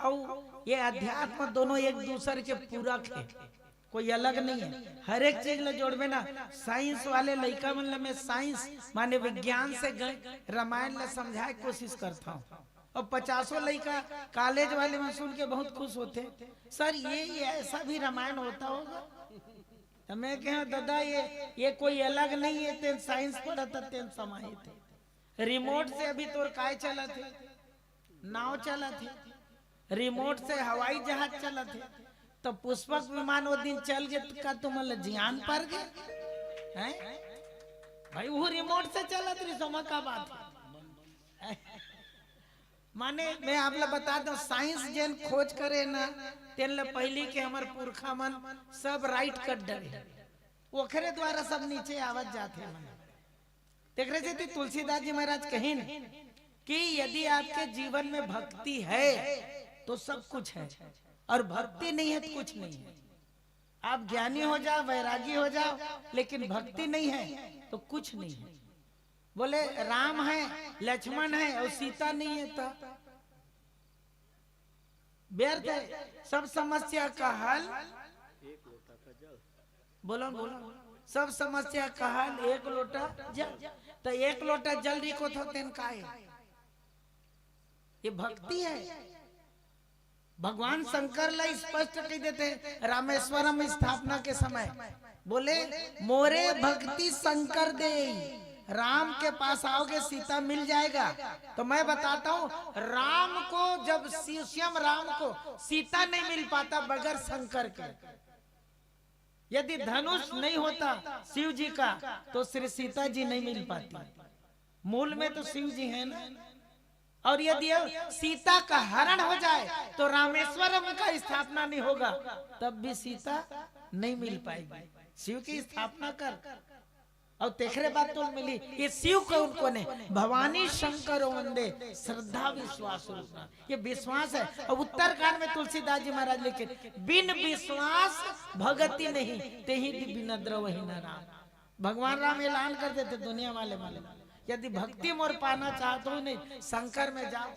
और ये अध्यात्म दोनों एक दूसरे के पूरक है, कोई अलग नहीं है। हर एक चीज ले जोड़बे ना। साइंस वाले लड़का मतलब मैं साइंस माने विज्ञान से रामायण ले समझाए कोशिश करता हूँ और 50 लड़का कॉलेज वाले में सुन के बहुत खुश होते सर ये ऐसा भी रामायण होता होगा। तो मैं कह दादा ये कोई अलग नहीं है, तेन साइंस पढ़ा था तेन समाये थे। रिमोट से अभी तोर काय चला थे, नाव चला थे, रिमोट से हवाई जहाज चला थे, तो पुष्पक विमान वो दिन चल गए का तुम जियान पर गए हैं भाई। वो रिमोट से चला थे सोमा का बात है। माने मैं आप लोग बता दूं साइंस जेन खोज करे ना तेन ल पहली के हमार पुरखा मन सब राइट कर डरे ओखरे द्वारा सब नीचे आवत जाते हैं। देख रहे थे तुलसीदास जी महाराज कहिन कि यदि आपके जीवन में भक्ति है तो सब कुछ है और भक्ति नहीं है तो कुछ नहीं है। आप ज्ञानी हो जाओ वैरागी हो जाओ लेकिन भक्ति नहीं है तो कुछ नहीं है। बोले राम है लक्ष्मण है और सीता नहीं है तो व्यर्थ है। सब समस्या का हल बोलो बोलो सब समस्या का हल 1 लोटा जल। तो 1 लोटा जल रिको तो तेन का है ये भक्ति है। भगवान शंकर ला स्पष्ट कह देते रामेश्वरम स्थापना के समय बोले मोरे भक्ति शंकर दे, राम के पास आओगे सीता मिल जाएगा। तो मैं बताता हूँ राम को जब स्वयं राम को सीता नहीं मिल पाता बगैर शंकर के। यदि धनुष नहीं होता शिव जी का तो श्री सीता जी नहीं मिल पाती। मूल में तो शिव जी है ना। और यदि सीता का हरण हो जाए तो रामेश्वरम का स्थापना नहीं होगा, तब भी सीता नहीं मिल पाएगी। शिव की स्थापना कर और तेखरे बात तो मिली ये शिव को उनको ने भवानी शंकर वंदे श्रद्धा विश्वास रूपा ये विश्वास है। और उत्तरकांड में तुलसीदास जी महाराज लिखे बिन विश्वास भगति नहीं ते ही बिन द्रवहि न राम। भगवान राम ऐलान कर देते दुनिया वाले यदि भक्ति मोर पाना चाहते हो नहीं शंकर में जाओ।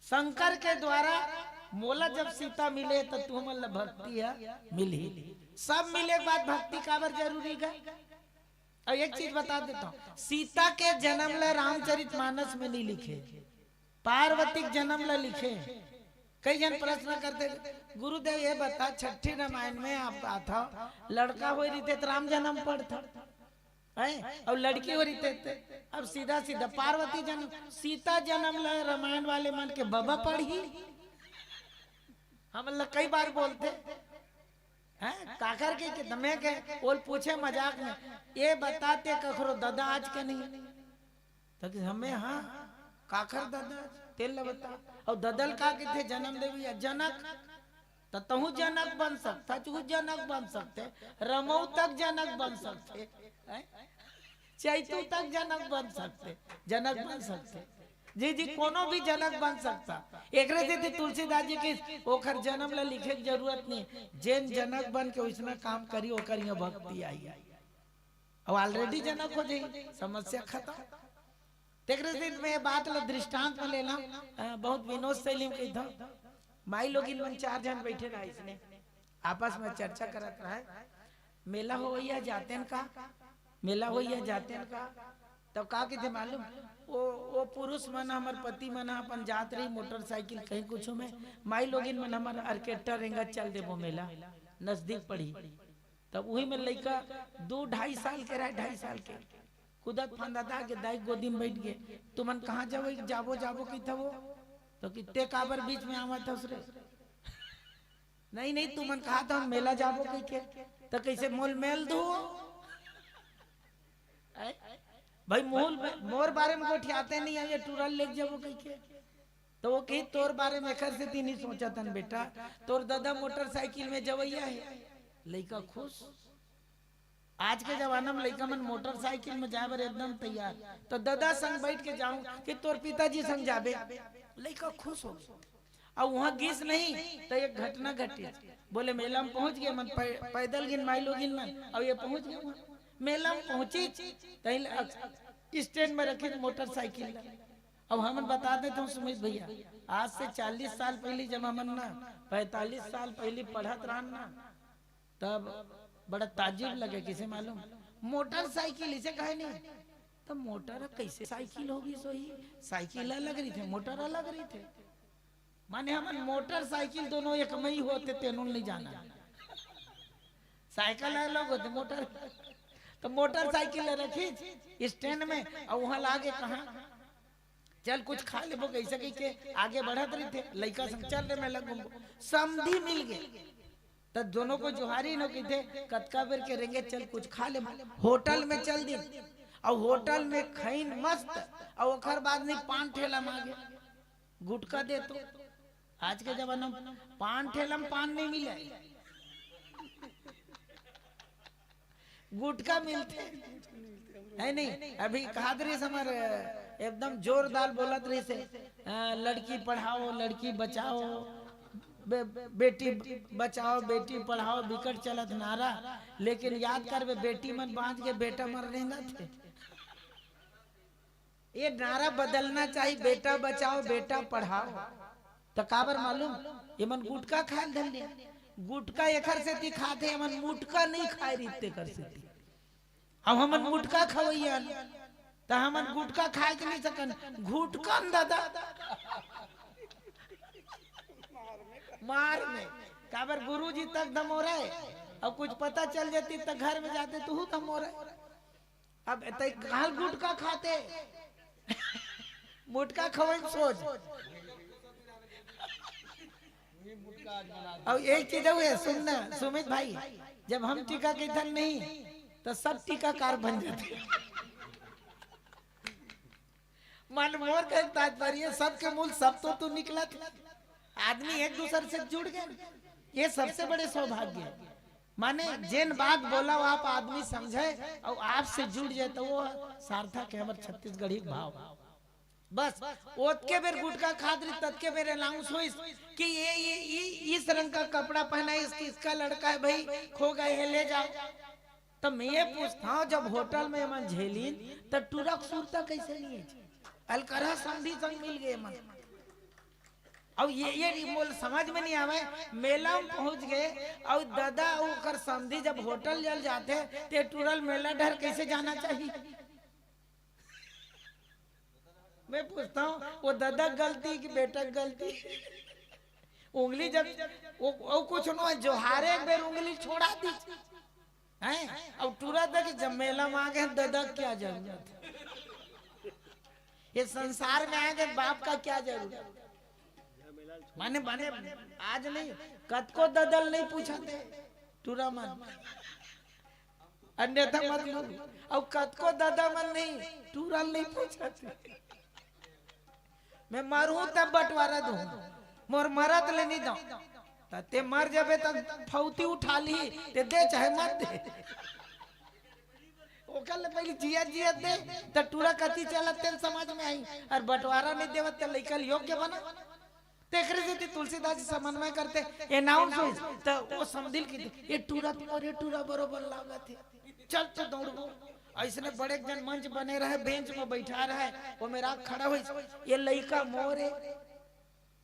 शंकर के द्वारा मोला जब सीता मिले तो तुम भक्ति है मिली। सब मिले के बाद भक्ति काबर जरूरी का। और एक चीज बता देता हूँ, सीता के जन्म ला रामचरितमानस में नहीं लिखे, पार्वती के जन्म ला लिखे। कई जन प्रश्न करते गुरुदेव ये बता छठी रामायण में आप था लड़का हो रही थे तो राम जन्म पड़ता है और लड़की हो रही थे। अब सीधा सीधा पार्वती जन्म सीता जन्म ला रामायण वाले मन के बाबा पढ़ी। हम लोग कई बार बोलते हैं काकर के दमे के बोल पूछे मजाक में ये बताते कखरो दादा आज के नहीं तो हमें हाँ काकर दादा तेल बता। और ददल का के थे जन्म देवी जनक तो तहु जनक बन सकता, तू जनक बन सकते, रमऊ तक जनक बन सकते, चैतू तक जनक बन सकते, जनक बन सकते। जी जी कोनो भी जनक बन सकता। एक थे तुलसीदास जी की ओखर जन्म ला लिखे की जरूरत नहीं, जैन जनक बन के उसमें काम करी ओकर यहाँ भक्ति आई और ऑलरेडी जनक हो जाई, समस्या खत्म। देख रहे थे मैं बात ला दृष्टांत में लेना बहुत विनोद शैली में था। माई लोग इन 4 जन बैठे रहा इसने आपस में चर्चा करत रहा मेला हो या जाते का, मेला हो या जाते का। तब का के थे मालूम वो पुरुष मन हमार पति मन अपन जात रही मोटरसाइकिल कहीं कुछ में, माई लोग इन मन हमार ऑर्केस्ट्रा रेंगा चल देबो मेला नजदीक पड़ी। तब वही में लड़का 2-2.5 साल के रहे, 2.5 साल के कुदत फंदाता के दाई गोदी में बैठ गए। तुमन कहाँ जाओ जाबो जाबो की था वो तो कितने काबर बीच में आवा था उसरे नहीं नहीं तुमन कहा था हम मेला जाबो कही के तो कैसे मोल मेल दो भाई मोल मोर बारे में गोठियाते नहीं है ये टूरल ले जाबो कही के तो वो कही तोर बारे में खर से नहीं सोचा तन बेटा तोर दादा मोटरसाइकिल में जवैया है। लड़का खुश। आज के जमाना में लड़का मन मोटरसाइकिल में जाए बर एकदम तैयार तो दादा संग बैठ के जाऊं कि तोर पिताजी संग जाबे, लड़का खुश हो। और वहाँ गिस नहीं तो एक घटना घटी, बोले मेला में पहुंच गए मन पैदल गिन माई लोग गिन मन और ये पहुंच गए मेला में पहुंची तो स्टैंड में रखे मोटरसाइकिल। अब हम बता देते हूँ सुमित भैया आज से 40 साल पहले जब हमन ना 45 साल पहले पढ़त रहन ना तब बड़ा ताजुब लगे किसे मालूम मोटरसाइकिल इसे कहे नहीं तो मोटर कैसे साइकिल होगी सोही साइकिल अलग रही थे मोटर अलग रही थे माने हम मोटरसाइकिल दोनों एक में ही होते तेनों नहीं जाना साइकिल अलग होते मोटर तो मोटरसाइकिल रखी स्टैंड में और वहां लागे कहा चल कुछ खा ले वो कैसे कही के आगे बढ़त रही थे लड़का संग चल रहे मैं लगूंगा समधी मिल गए तो दोनों को जुहारी न की थे कतका बेर के रेंगे चल कुछ खा ले होटल में चल दी और होटल में खैन मस्त और ओखर बाद नहीं पान ठेला मांगे गुटखा दे तो आज के जमाना में पान ठेला में पान नहीं मिले गुटखा मिलते है नहीं। अभी कहादरी समर एकदम जोरदार बोलत रही से लड़की पढ़ाओ लड़की बचाओ बेटी बचाओ बेटी पढ़ाओ बिकट चलत नारा लेकिन याद कर बेटी मन बांध के बेटा मर रहेगा थे। ये नारा बदलना चाहिए बेटा बचाओ बेटा पढ़ाओ तो काबर मालूम ये मन गुटका खाए धल लिया गुटका एकर से ती खाते हमन मुटका नहीं खाए रीते कर से अब हमन मुटका खवैया तो हमन गुटका खाए के नहीं सकन घुटका दादा मार में काबर गुरुजी तक दमो रहे और कुछ पता चल जाती तो घर में जाते तू दमो रहे अब कहा गुटका खाते मुटका खवे सोच और एक चीज है सुनना सुमित भाई जब हम टीका के धन नहीं तो सब टीकाकार बन जाते मान मोर का तात्पर्य सबके मूल सब तो निकला था आदमी एक दूसरे से जुड़ गए ये सबसे बड़े सौभाग्य है। माने जिन बात बोला आप आदमी समझे और आपसे जुड़ जाए तो वो सार्थक है हमारे छत्तीसगढ़ी भाव बस ओतके बेर गुटका खाद रही तत्के बेर अनाउंस हुई कि ये इस रंग का कपड़ा पहना है इसका लड़का है भाई खो गए है ले जाओ। तो मैं ये पूछता हूँ जब होटल में मन झेलीन तो टूरक सूरता कैसे नहीं है अलकरा संधि संग मिल गए मन अब ये मोल समझ में नहीं आवे। मेला में पहुंच गए और दादा ओकर समधी जब होटल जल जाते ते टूरल मेला डर कैसे जाना चाहिए। मैं पूछता हूँ वो दादा गलती कि बेटा गलती। उंगली जब वो कुछ न जोहारे एक बेर उंगली छोड़ा दी हैं। अब टूरा था कि जब मेला में आ गए दादा क्या जरूरत है, ये संसार में आ गए बाप का क्या जरूरत। माने माने आज नहीं कद को ददल नहीं पूछा थे टूरा मन, अन्यथा मत लो। अब कद को दादा मन नहीं टूरा नहीं पूछा थे। मैं मरू तब बंटवारा दूं, मोर मरत ले नहीं दो ते मर जाबे तब फौती उठा ली ते दे चाहे मत दे। ओकल पहले जिया जिया दे त टूरा कति चलत तेन समझ में आई और बंटवारा नहीं देवत त लइकल योग्य बना। तेखरे से तुलसीदास जी समन्वय करते अनाउंस हुई त वो समझिल की ये टूरा बरोबर लागत है, चल तो दौड़बो। ऐसने बड़े जन मंच बने रहे, बेंच में बैठा रहे, वो मेरा खड़ा हुई ये लइका मोर है,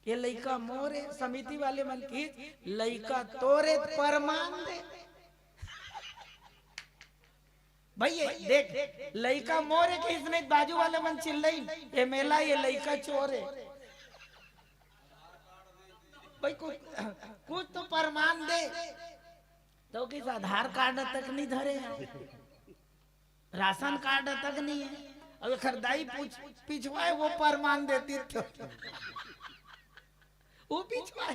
ये लइका मोर है। समिति वाले मन की लइका तोरे परमान दे। भैया देख लइका मोर है कि इसने बाजू वाले मन चिल्लाई ये मेला ये लइका चोर है। भाई कुछ तो परमान दे। तो किस आधार कार्ड तक नहीं धरे हैं, राशन कार्ड तक नहीं है। अब खरीदाई पिछवाए वो परमान देती तो वो पिछवाए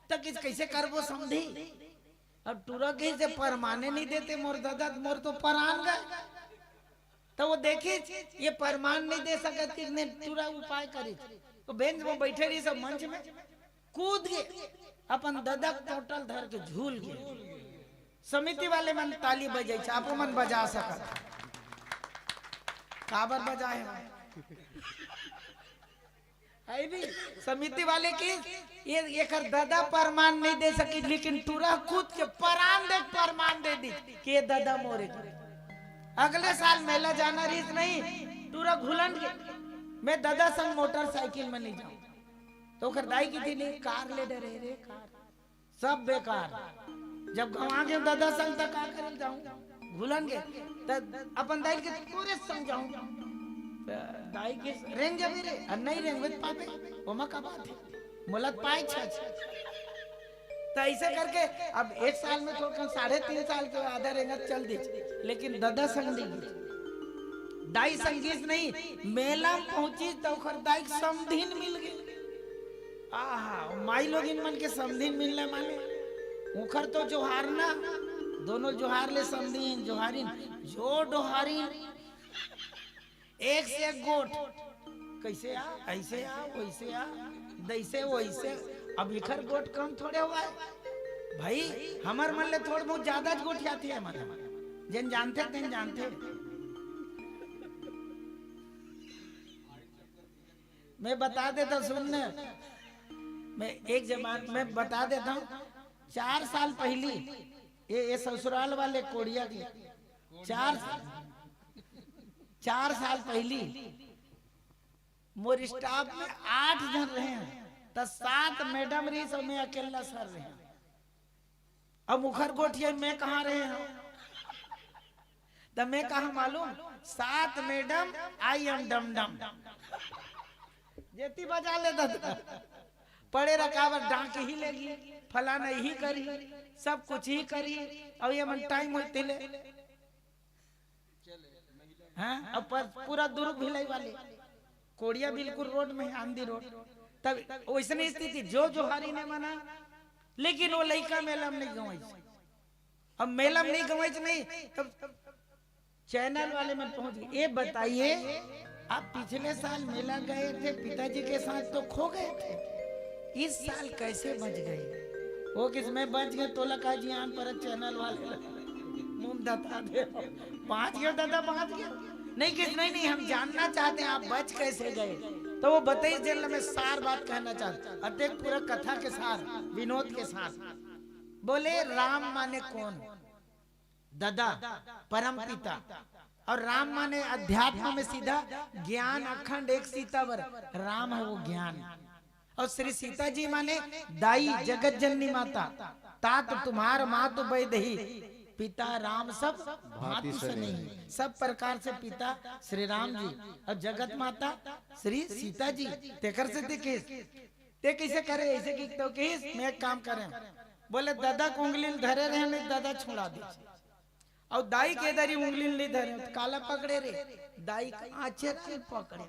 तो किस कैसे करबो समझी। अब टूरा कैसे परमाने नहीं देते मोर दादा मोर तो परान गए। तो वो देखे ये परमान नहीं दे सकत किसने टूरा उपाय करे। तो बेंच में बैठे रही सब मंच में कूद गए अपन दादा टोटल धर के झूल गए। समिति वाले मन ताली बजाई आप मन बजा सकत काबर बजाए है भी समिति वाले की ये कर दादा परमान नहीं दे सकी लेकिन टूरा कूद के परमान दे दी कि ये दादा मोरे। अगले साल मेला जाना रीत नहीं टूरा घुलन के मैं दादा संग मोटरसाइकिल में नहीं जाऊं। तो खरदाई की थी नहीं कार ले डरे रे कार सब बेकार। जब गवा गए दादा संग तक का कर जाऊं भूलन के अपन दाई के पूरे समझाऊं दाई के रेंग जबे रे नहीं रेंग विद पापे ओमा का बात है मुलत पाए छ। तो ऐसे करके अब एक साल में तो 3.5 साल के आधा रेंगत चल दी लेकिन दादा संग नहीं दाई संगीत नहीं मेला पहुंची तो खर दाई समधीन मिल गई। आहा माई लोग इन मन के समधीन मिलने माने उखर तो जोहारना दोनों जोहार ले समधीन जोहारिन जो डोहारिन एक से एक गोट कैसे आ ऐसे आ वैसे आ दैसे वैसे। अब इखर गोट कम थोड़े हुआ है भाई हमार मन ले थोड़ बहुत ज्यादा गोटिया थी हमारे जिन जानते तेन जानते। मैं बता देता सुनने मैं एक जमात में बता देता हूँ 4 साल पहली ये ससुराल वाले कोड़िया के 4 साल पहली मोर स्टाफ में 8 जन रहे हैं तो 7 मैडम रही सब मैं अकेला सर रहे हैं। अब मुखर गोठिया में कहाँ रहे हैं तो मैं कहा मालूम 7 मैडम आई एम डम डम जेती बजा लेता था पड़े रकावट डांक ही लेगी फलाना ही करी सब कुछ ही करी। अब ये मन टाइम होते ले हाँ अब पूरा दुर्ग भिलाई वाले कोड़िया बिल्कुल रोड में आंधी रोड तब वैसने स्थिति जो जोहारी ने मना लेकिन वो लड़का मेला में नहीं गवाई। अब मेला में नहीं गवाई नहीं तब चैनल वाले में पहुंच गए। ये बताइए आप पिछले साल मेला गए थे पिताजी के साथ तो खो गए थे इस साल कैसे बच गए। वो किसमें बच गए तोला का जियान पर चैनल वाले मुंह दता दे 5 गए दादा 5 गए नहीं किस नहीं हम जानना चाहते हैं आप बच कैसे गए। तो वो बताइए जेल में सार बात कहना चाहते अत्यक पूरा कथा के साथ विनोद के साथ बोले राम माने कौन दादा परम पिता और राम माने अध्यात्म में सीधा ज्ञान अखंड एक सीतावर राम है वो ज्ञान और श्री सीता जी माने दाई जगत जननी माता, तात तुम्हार मात बैदही, पिता राम सब भांति से नहीं, सब प्रकार से पिता श्री राम जी और जगत माता श्री सीता जी। तेकर से ते कैसे करे ऐसे की तो किस मैं एक काम करें, बोले दादा को उंगली धरे रहे नहीं दादा छुड़ा दे, और दाई के दरी उंगली नहीं धरे काला पकड़े रे, दाई आचर पकड़े,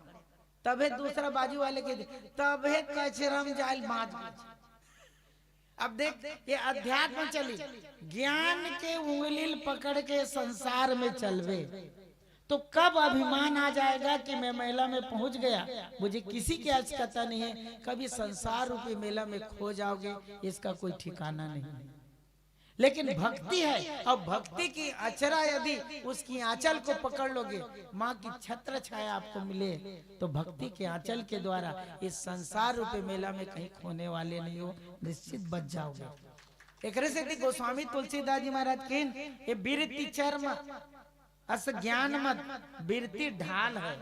तबे दूसरा बाजू वाले के तबे कचरम जाल बाज। अब देख ये अध्यात्म चली, ज्ञान के उंगली पकड़ के संसार में चलवे तो कब अभिमान आ जाएगा कि मैं मेला में पहुंच गया, मुझे किसी की आवश्यकता नहीं है, कभी संसार रूपी मेला में खो जाओगे इसका कोई ठिकाना नहीं है। लेकिन भक्ति है, और भक्ति की अचरा यदि उसकी आंचल को पकड़ लोगे, माँ की छत्र छाया आपको मिले, तो भक्ति के आंचल के द्वारा इस संसार रूपी मेला में कहीं खोने वाले नहीं हो, निश्चित बच जाओगे। एक से गोस्वामी तुलसीदास जी महाराज के ये बिरती चर्म अस ज्ञान मत, बिरती ढाल है,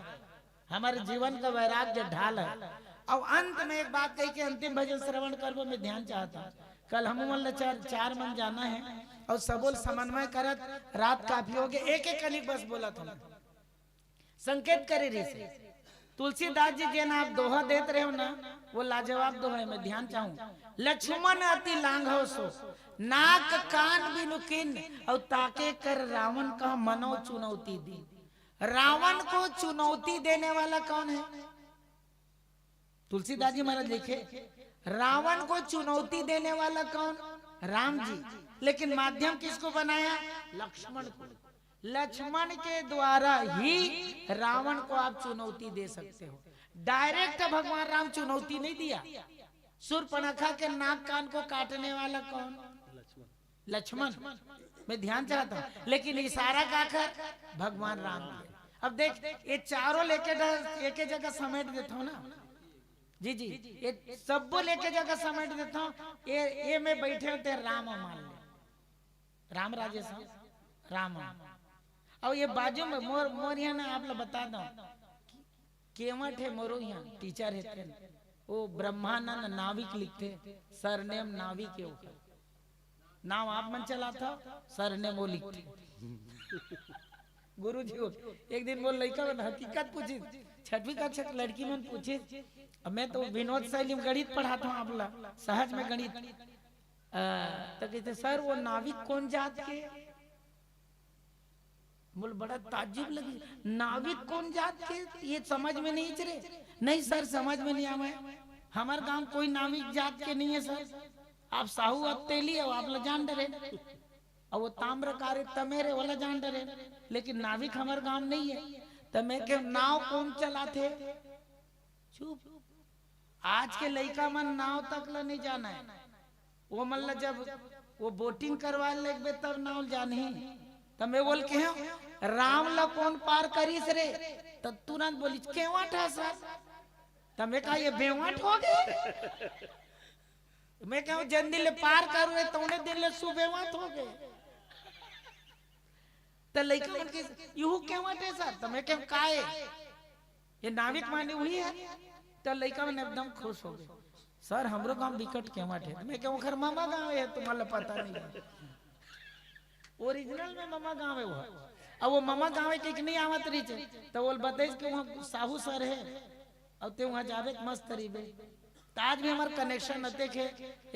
हमारे जीवन का वैराग्य ढाल है। और अंत में एक बात कही कि अंतिम भजन श्रवण करबो मैं ध्यान चाहता हूँ, कल हम चार मन जाना है और सबोल समन्वय करत रात काफी हो गए, एक एक कनिक बस बोला था संकेत करे रही से तुलसीदास जी जेना आप दोहा देते रहे हो ना, वो लाजवाब दोहा है, मैं ध्यान चाहूँ। लक्ष्मण अति लांघो सो, नाक कान बिनु किन, और ताके कर रावण का मनो चुनौती दी। रावण को चुनौती देने वाला कौन है? तुलसीदास जी महाराज लिखे रावण को चुनौती देने वाला कौन? राम जी। लेकिन माध्यम किसको बनाया? लक्ष्मण को। लक्ष्मण के द्वारा ही रावण को आप चुनौती दे सकते हो, डायरेक्ट भगवान राम चुनौती नहीं दिया। शूर्पणखा के नाक कान को काटने वाला कौन? लक्ष्मण। मैं ध्यान चाहता हूँ, लेकिन इशारा का कर भगवान राम दिए। अब देख ये चारों लेके एक जगह समेट देता हूँ ना जी जी, ये सब लेके जगह समेट देता हूँ। ये में बैठे होते राम मान ले, राम राजेश राम, और ये बाजू में मोर यहाँ ना आप लोग बता दो केवट है मोरो यहाँ टीचर है, वो ब्रह्मानंद नाविक लिखते, सरनेम नाविक के ऊपर नाम आप मन चला था, सरनेम वो लिखते। गुरु जी एक दिन बोल लड़का में हकीकत पूछी, 6वीं कक्षा की लड़की में पूछे, अब मैं तो विनोद शैली में गणित पढ़ाता हूँ, आप लोग सहज में गणित, तो कहते सर वो नाविक कौन जात के? बोल बड़ा ताज्जुब लगी, नाविक कौन जात के? ये समझ में नहीं चले। नहीं सर समझ में नहीं आवे, हमारे गांव कोई नाविक जात के नहीं है सर, आप साहू अब तेली हो, आप लोग जान डरे, और वो ताम्रकारी तमेरे वाला जान डरे, लेकिन नाविक हमारे गांव नहीं है। तो मैं के नाव कौन चलाते? चुप, आज के लड़का मन नाव तक ला नहीं जाना है, वो मतलब जब वो बोटिंग करवा ले तब नाव जानी। तब मैं बोल के हूँ राम ला कौन पार करीस रे? तब तुरंत बोली केवट है सर। तब मैं कहा ये बेवट हो गए। मैं कहूँ जल्दी ले पार कर रहे तो उन्हें दिन ले सुबेवट हो गए। तो लड़का मन के यूं केवट है सर। तो मैं कहूँ काहे ये नाविक माने हुई है? तो लड़का मन एकदम खुश हो गए, सर हमरो गांव विकट केवट है। मैं कहूँ खर मामा गांव है, तुम्हारा पता नहीं है, ओरिजिनल में मामा गांव है वो। अब वो मामा गांव है कि नहीं आवत रही थे, तो वो बताइस कि वहाँ साहू सर है, और ते वहाँ जावे मस्त तरीबे। आज भी हमारे कनेक्शन नते के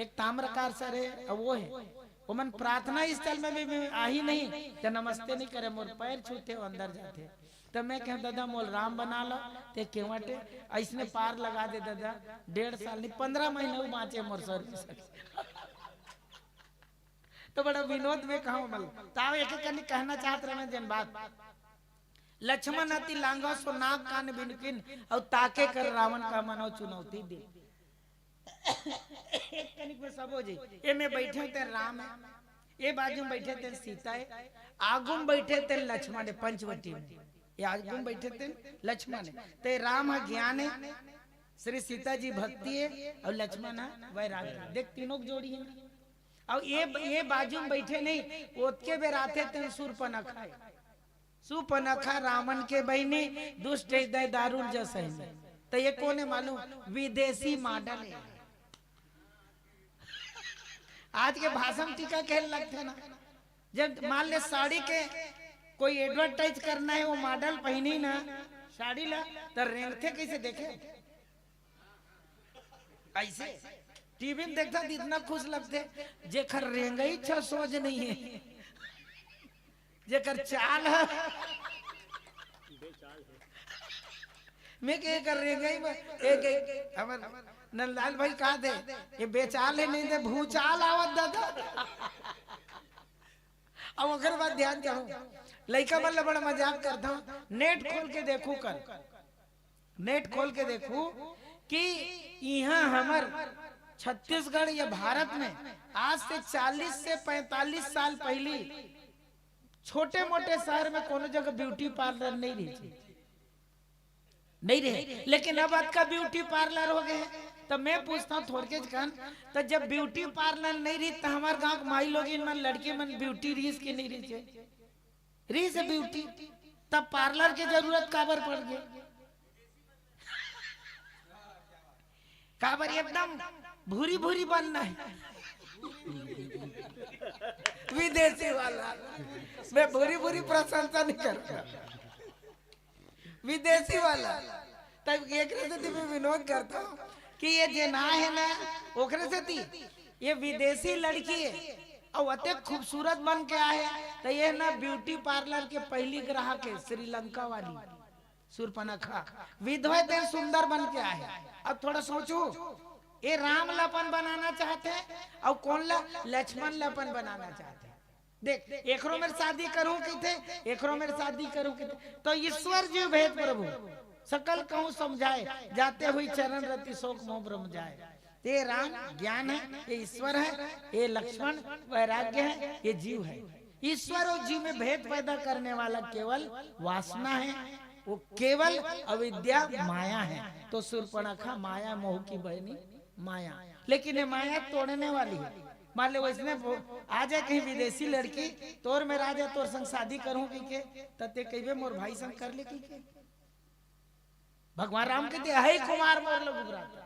एक ताम्रकार सर है, और वो है वो मन प्रार्थना स्थल में भी आ ही नहीं तो नमस्ते नहीं करे, मोर पैर छूते हो अंदर जाते। तो मैं कह दादा मोल राम बना लो ते केवटे ऐसने पार लगा दे दादा, 1.5 साल नहीं 15 महीने वो बाँचे मोर सर। तो बड़ा विनोद में कहूँ मल ताव एक एक कहना चाहत रहे मैं जन बात। लक्ष्मण अति लांघो सो नाक कान बिनकिन, और ताके कर रावण का मनो चुनौती दे। एक कनिक में सब हो जाए। ये में बैठे थे राम है, ये बाजू में बैठे थे सीता है, आगू में बैठे थे लक्ष्मण है, पंचवटी में ये आगू में बैठे थे लक्ष्मण है। ते राम है ज्ञान है, श्री सीता जी भक्ति है, और लक्ष्मण है वैराग्य। देख तीनों की जोड़ी है। और ये बाजू में बैठे नहीं, ओतके बेर आते थे शूर्पणखा। शूर्पणखा रावण के बहनी, दुष्ट हृदय दारुण जसैनी। तो ये कौन है मालूम? विदेशी मॉडल है। आज के भाषण टीका खेल लगते ना, जब मान ले साड़ी के कोई एडवर्टाइज करना है, वो मॉडल पहनी ना साड़ी ला तो रेंगते कैसे देखे, ऐसे टीवी में देखता तो इतना खुश लगते, जेकर रेंगई छ सोच नहीं है, जेकर चाल है मैं के कर रेंगई में एक हमर नंदलाल भाई कहा दे ये बेचाल है, नहीं दे भूचाल आवत दादा। अब अगर बात ध्यान करूं, लड़का वाला बड़ा मजाक करता हूं, नेट खोल के देखू कर, नेट खोल के देखू कि यहाँ हमर छत्तीसगढ़ या भारत में आज से 40 से 45 साल पहले छोटे मोटे शहर में कोनो जगह ब्यूटी पार्लर नहीं रहे, लेकिन अब आज का ब्यूटी पार्लर हो गए। तो मैं पूछता हूँ थोड़के कान, तो जब ब्यूटी पार्लर नहीं रही तो हमारे गांव माई लोग मन लड़के मन ब्यूटी रीस के नहीं रही से ब्यूटी, तब पार्लर की जरूरत काबर पड़ गई, काबर एकदम भूरी भूरी बनना है। विदेशी वाला मैं भूरी भूरी प्रशंसा नहीं करता, विदेशी वाला तब एक से मैं विनोद करता हूँ कि ये जना है ना ओकरे से थी, ये विदेशी लड़की है और अति खूबसूरत बन के आए, तो ये ना ब्यूटी पार्लर के पहली ग्राहक है श्रीलंका वाली सुरपनखा, विधवा देर सुंदर बन के आए। अब थोड़ा सोचो, ये राम लपन बनाना चाहते हैं और कौन ला लक्ष्मण लपन बनाना चाहते हैं। देख एकरो में शादी करूं कि थे, एकरो में शादी करूं कि थे, तो ईश्वर जी भेद प्रभु सकल कहूं समझाए, जाते हुई चरण रति शोक मोह ब्रह्म जाए। ये राम ज्ञान है, ये ईश्वर है, ये लक्ष्मण वैराग्य है, ये जीव है। ईश्वर और जीव में भेद पैदा करने वाला केवल वासना है, वो केवल अविद्या माया है। तो शूर्पणखा माया मोह की बहनी माया, लेकिन ये माया तोड़ने वाली है। मान लो इसने आ जाए कहीं विदेशी लड़की तोर में राजा तोर संग शादी करूं की तते कहिबे मोर भाई संग कर ले की के भगवान राम कहते है कुमार मोर लोग उबराता।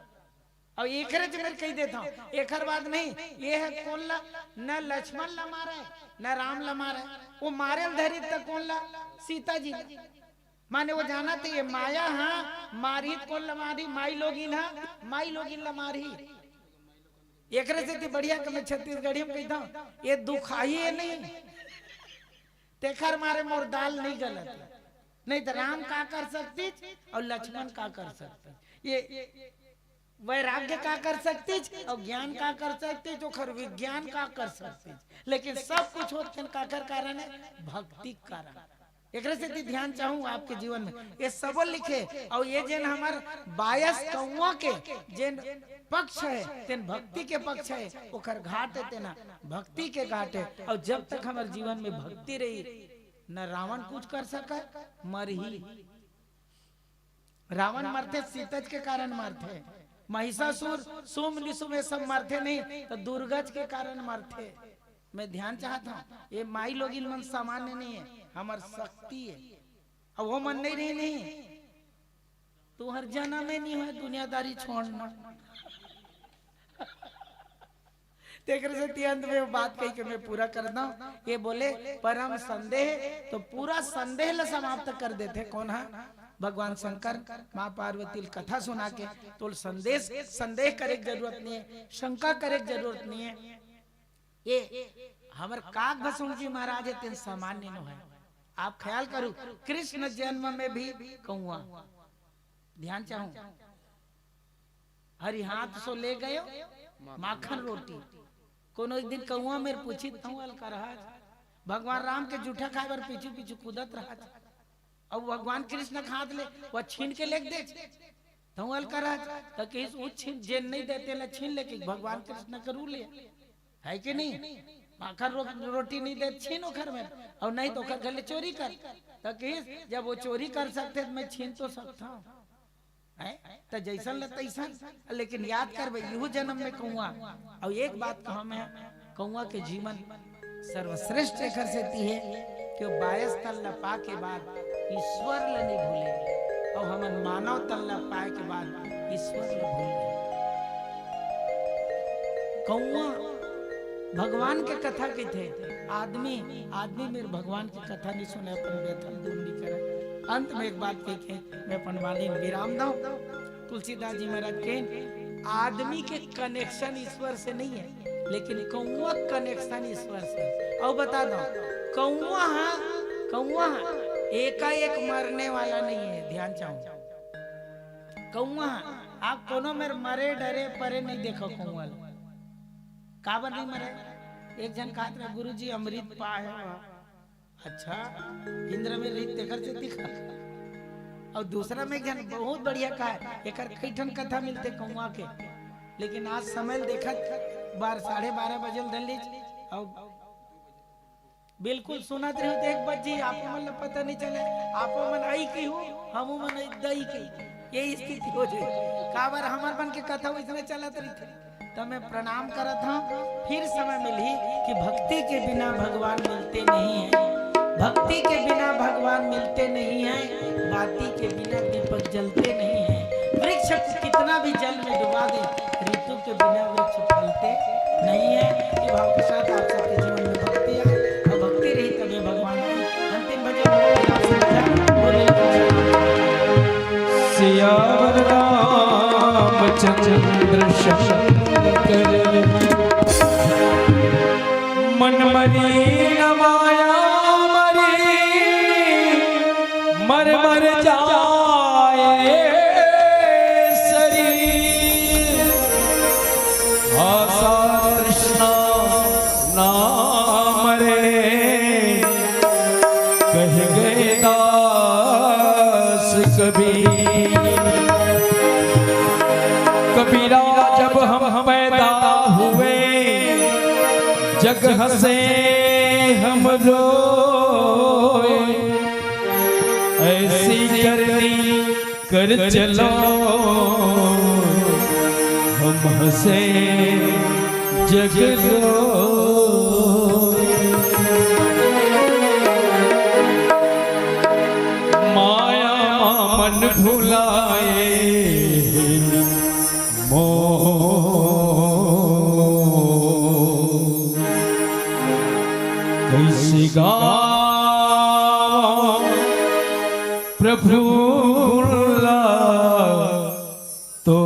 और एकरे जो मैं कह देता हूँ, एकर बात नहीं, ये है कौन ला न लक्ष्मण ला मारा है न राम ला मारा है, वो मारे धरी तक कौन ला सीता जी माने वो जाना तो ये माया हाँ मारी कौन ला मारी माई लोगिन हाँ माई लोगिन ला मारी। एकरे से बढ़िया कि मैं छत्तीसगढ़ी में कहता हूँ, ये दुखाई है नहीं तेखर मारे मोर दाल नहीं गलत, नहीं तो राम का कर सकती और लक्ष्मण का कर सकती, ये वैराग्य का कर सकती और ज्ञान का कर सकती, जो खर विज्ञान का कर सकती, लेकिन सब कुछ होते का कर कारण है भक्ति कारण। एक से ध्यान चाहूँ आपके जीवन में ये सब लिखे, और ये जेन हमार बायस कौआ के जेन पक्ष है तेन भक्ति के पक्ष है, ओकर घाट है तेना भक्ति के घाट है। और जब तक हमारे जीवन में भक्ति रही न रावण कुछ कर सका, मर ही रावण मरते सीतज के कारण मरते, महिषासुर सुम निसुम ये सब मरते नहीं तो दुर्गज के कारण मरते। मैं ध्यान चाहता हूँ, ये माई लोग इन मन सामान्य नहीं है, हमार शक्ति है, और वो मन नहीं रही नहीं तू हर जन्म में नहीं है दुनियादारी छोड़ना। अंत में बात कही कि मैं पूरा करता हूँ, ये बोले परम संदेह, तो पूरा संदेह ला समाप्त कर देते कौन है भगवान शंकर माँ पार्वती कथा सुना के, तो संदेह करे जरूरत नहीं है, शंका करे जरूरत नहीं है। ये हमारे काग भस्म जी महाराज है तीन सामान्य न है। आप ख्याल करो कृष्ण जन्म में भी कौआ, ध्यान चाहूं हरि हाथ सो ले गए माखन रोटी, कोनो एक दिन कौआ मेरे पूछी तंवल कर रहा, भगवान राम के जूठा खाए पर पीछू पीछू कूदत रहा, अब भगवान कृष्ण खाद ले वह छीन के लेके दे तंवल कर रहा, तो किस छीन जेन नहीं देते ला छीन लेके भगवान कृष्ण करू ले है कि नहीं, माखन रोटी नहीं दे छीनो घर में, और नहीं तो गले चोरी कर, तो किस जब वो चोरी कर सकते तो मैं छीन तो सकता हूँ, तो जैसन ल तैसन, लेकिन याद कर भाई यू जन्म में कौआ। और एक बात कहा मैं कौआ के जीवन सर्वश्रेष्ठ एक से है कि बायस तल पा के बाद ईश्वर ल नहीं भूले, और हमन मानव तन ला पाए के बाद ईश्वर ला भूल गए। कौआ भगवान के कथा के थे, आदमी मेरे भगवान की कथा नहीं सुने, अपन व्यथा दूर नहीं करे। अंत में एक बात कह के मैं अपन वाणी विराम दूं। तुलसीदास जी महाराज के आदमी के कनेक्शन ईश्वर से नहीं है, लेकिन कौआ कनेक्शन ईश्वर से। और बता दो कौआ एकाएक मरने वाला नहीं है, ध्यान चाहूं। कौआ आप कोनो में मरे डरे परे नहीं देखो। कौआ काबर नहीं मरे? एक जन कहत रहे गुरुजी अमृत पाए। अच्छा इंद्र में रही तेकर से दिखा। और दूसरा में जन बहुत बढ़िया कहा एक कईठन कथा मिलते कौआ के, लेकिन आज समय देखत 12:30 बजे दल और बिल्कुल सुनत रही तो 1 बजे आपो मन पता नहीं चले। आपो मन आई की हो, हमू मन दई की, यही स्थिति हो जाए। काबर हमार बन के कथा इसमें चलत रही थे। तो मैं प्रणाम करत हूँ। फिर समय मिली कि भक्ति के बिना भगवान मिलते नहीं है, भक्ति के बिना भगवान मिलते नहीं है, बाती के बिना दीपक जलते नहीं है। वृक्ष को कितना भी जल में डुबा दे, ऋतु के बिना वृक्ष फलते नहीं है। ये भाव के साथ आप सबके जीवन में भक्ति है, और भक्ति रही तभी भगवान की। अंतिम भजन सियावर रामचंद्र शंकर मन मरी माया मरी मर मर जाए शरीर आशा तृष्णा ना मरे कह गए दास कबीर। कबीरा जब हम पैदा हुए जग हंसे हम रोए, ऐसी करनी कर चलो हम हंसे जग रोए। माया मन भुलाए कैसी गाँव प्रभु तो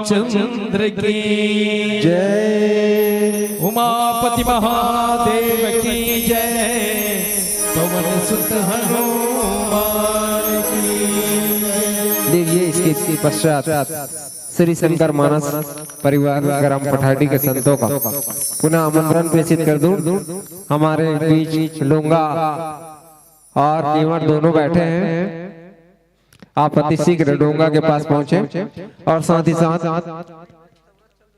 चंद्र की जय, उमापति महादेव की जय, पवन सुत हनुमान की। देखिए इसके पश्चात श्री शंकर मानस परिवार ग्राम पठाटी के संतों का पुनः आमंत्रण प्रेषित कर दूं। हमारे बीच लूंगा और केवट दोनों बैठे हैं। आप अति शीघ्र डोंगा के पास पहुंचे और साथ ही साथ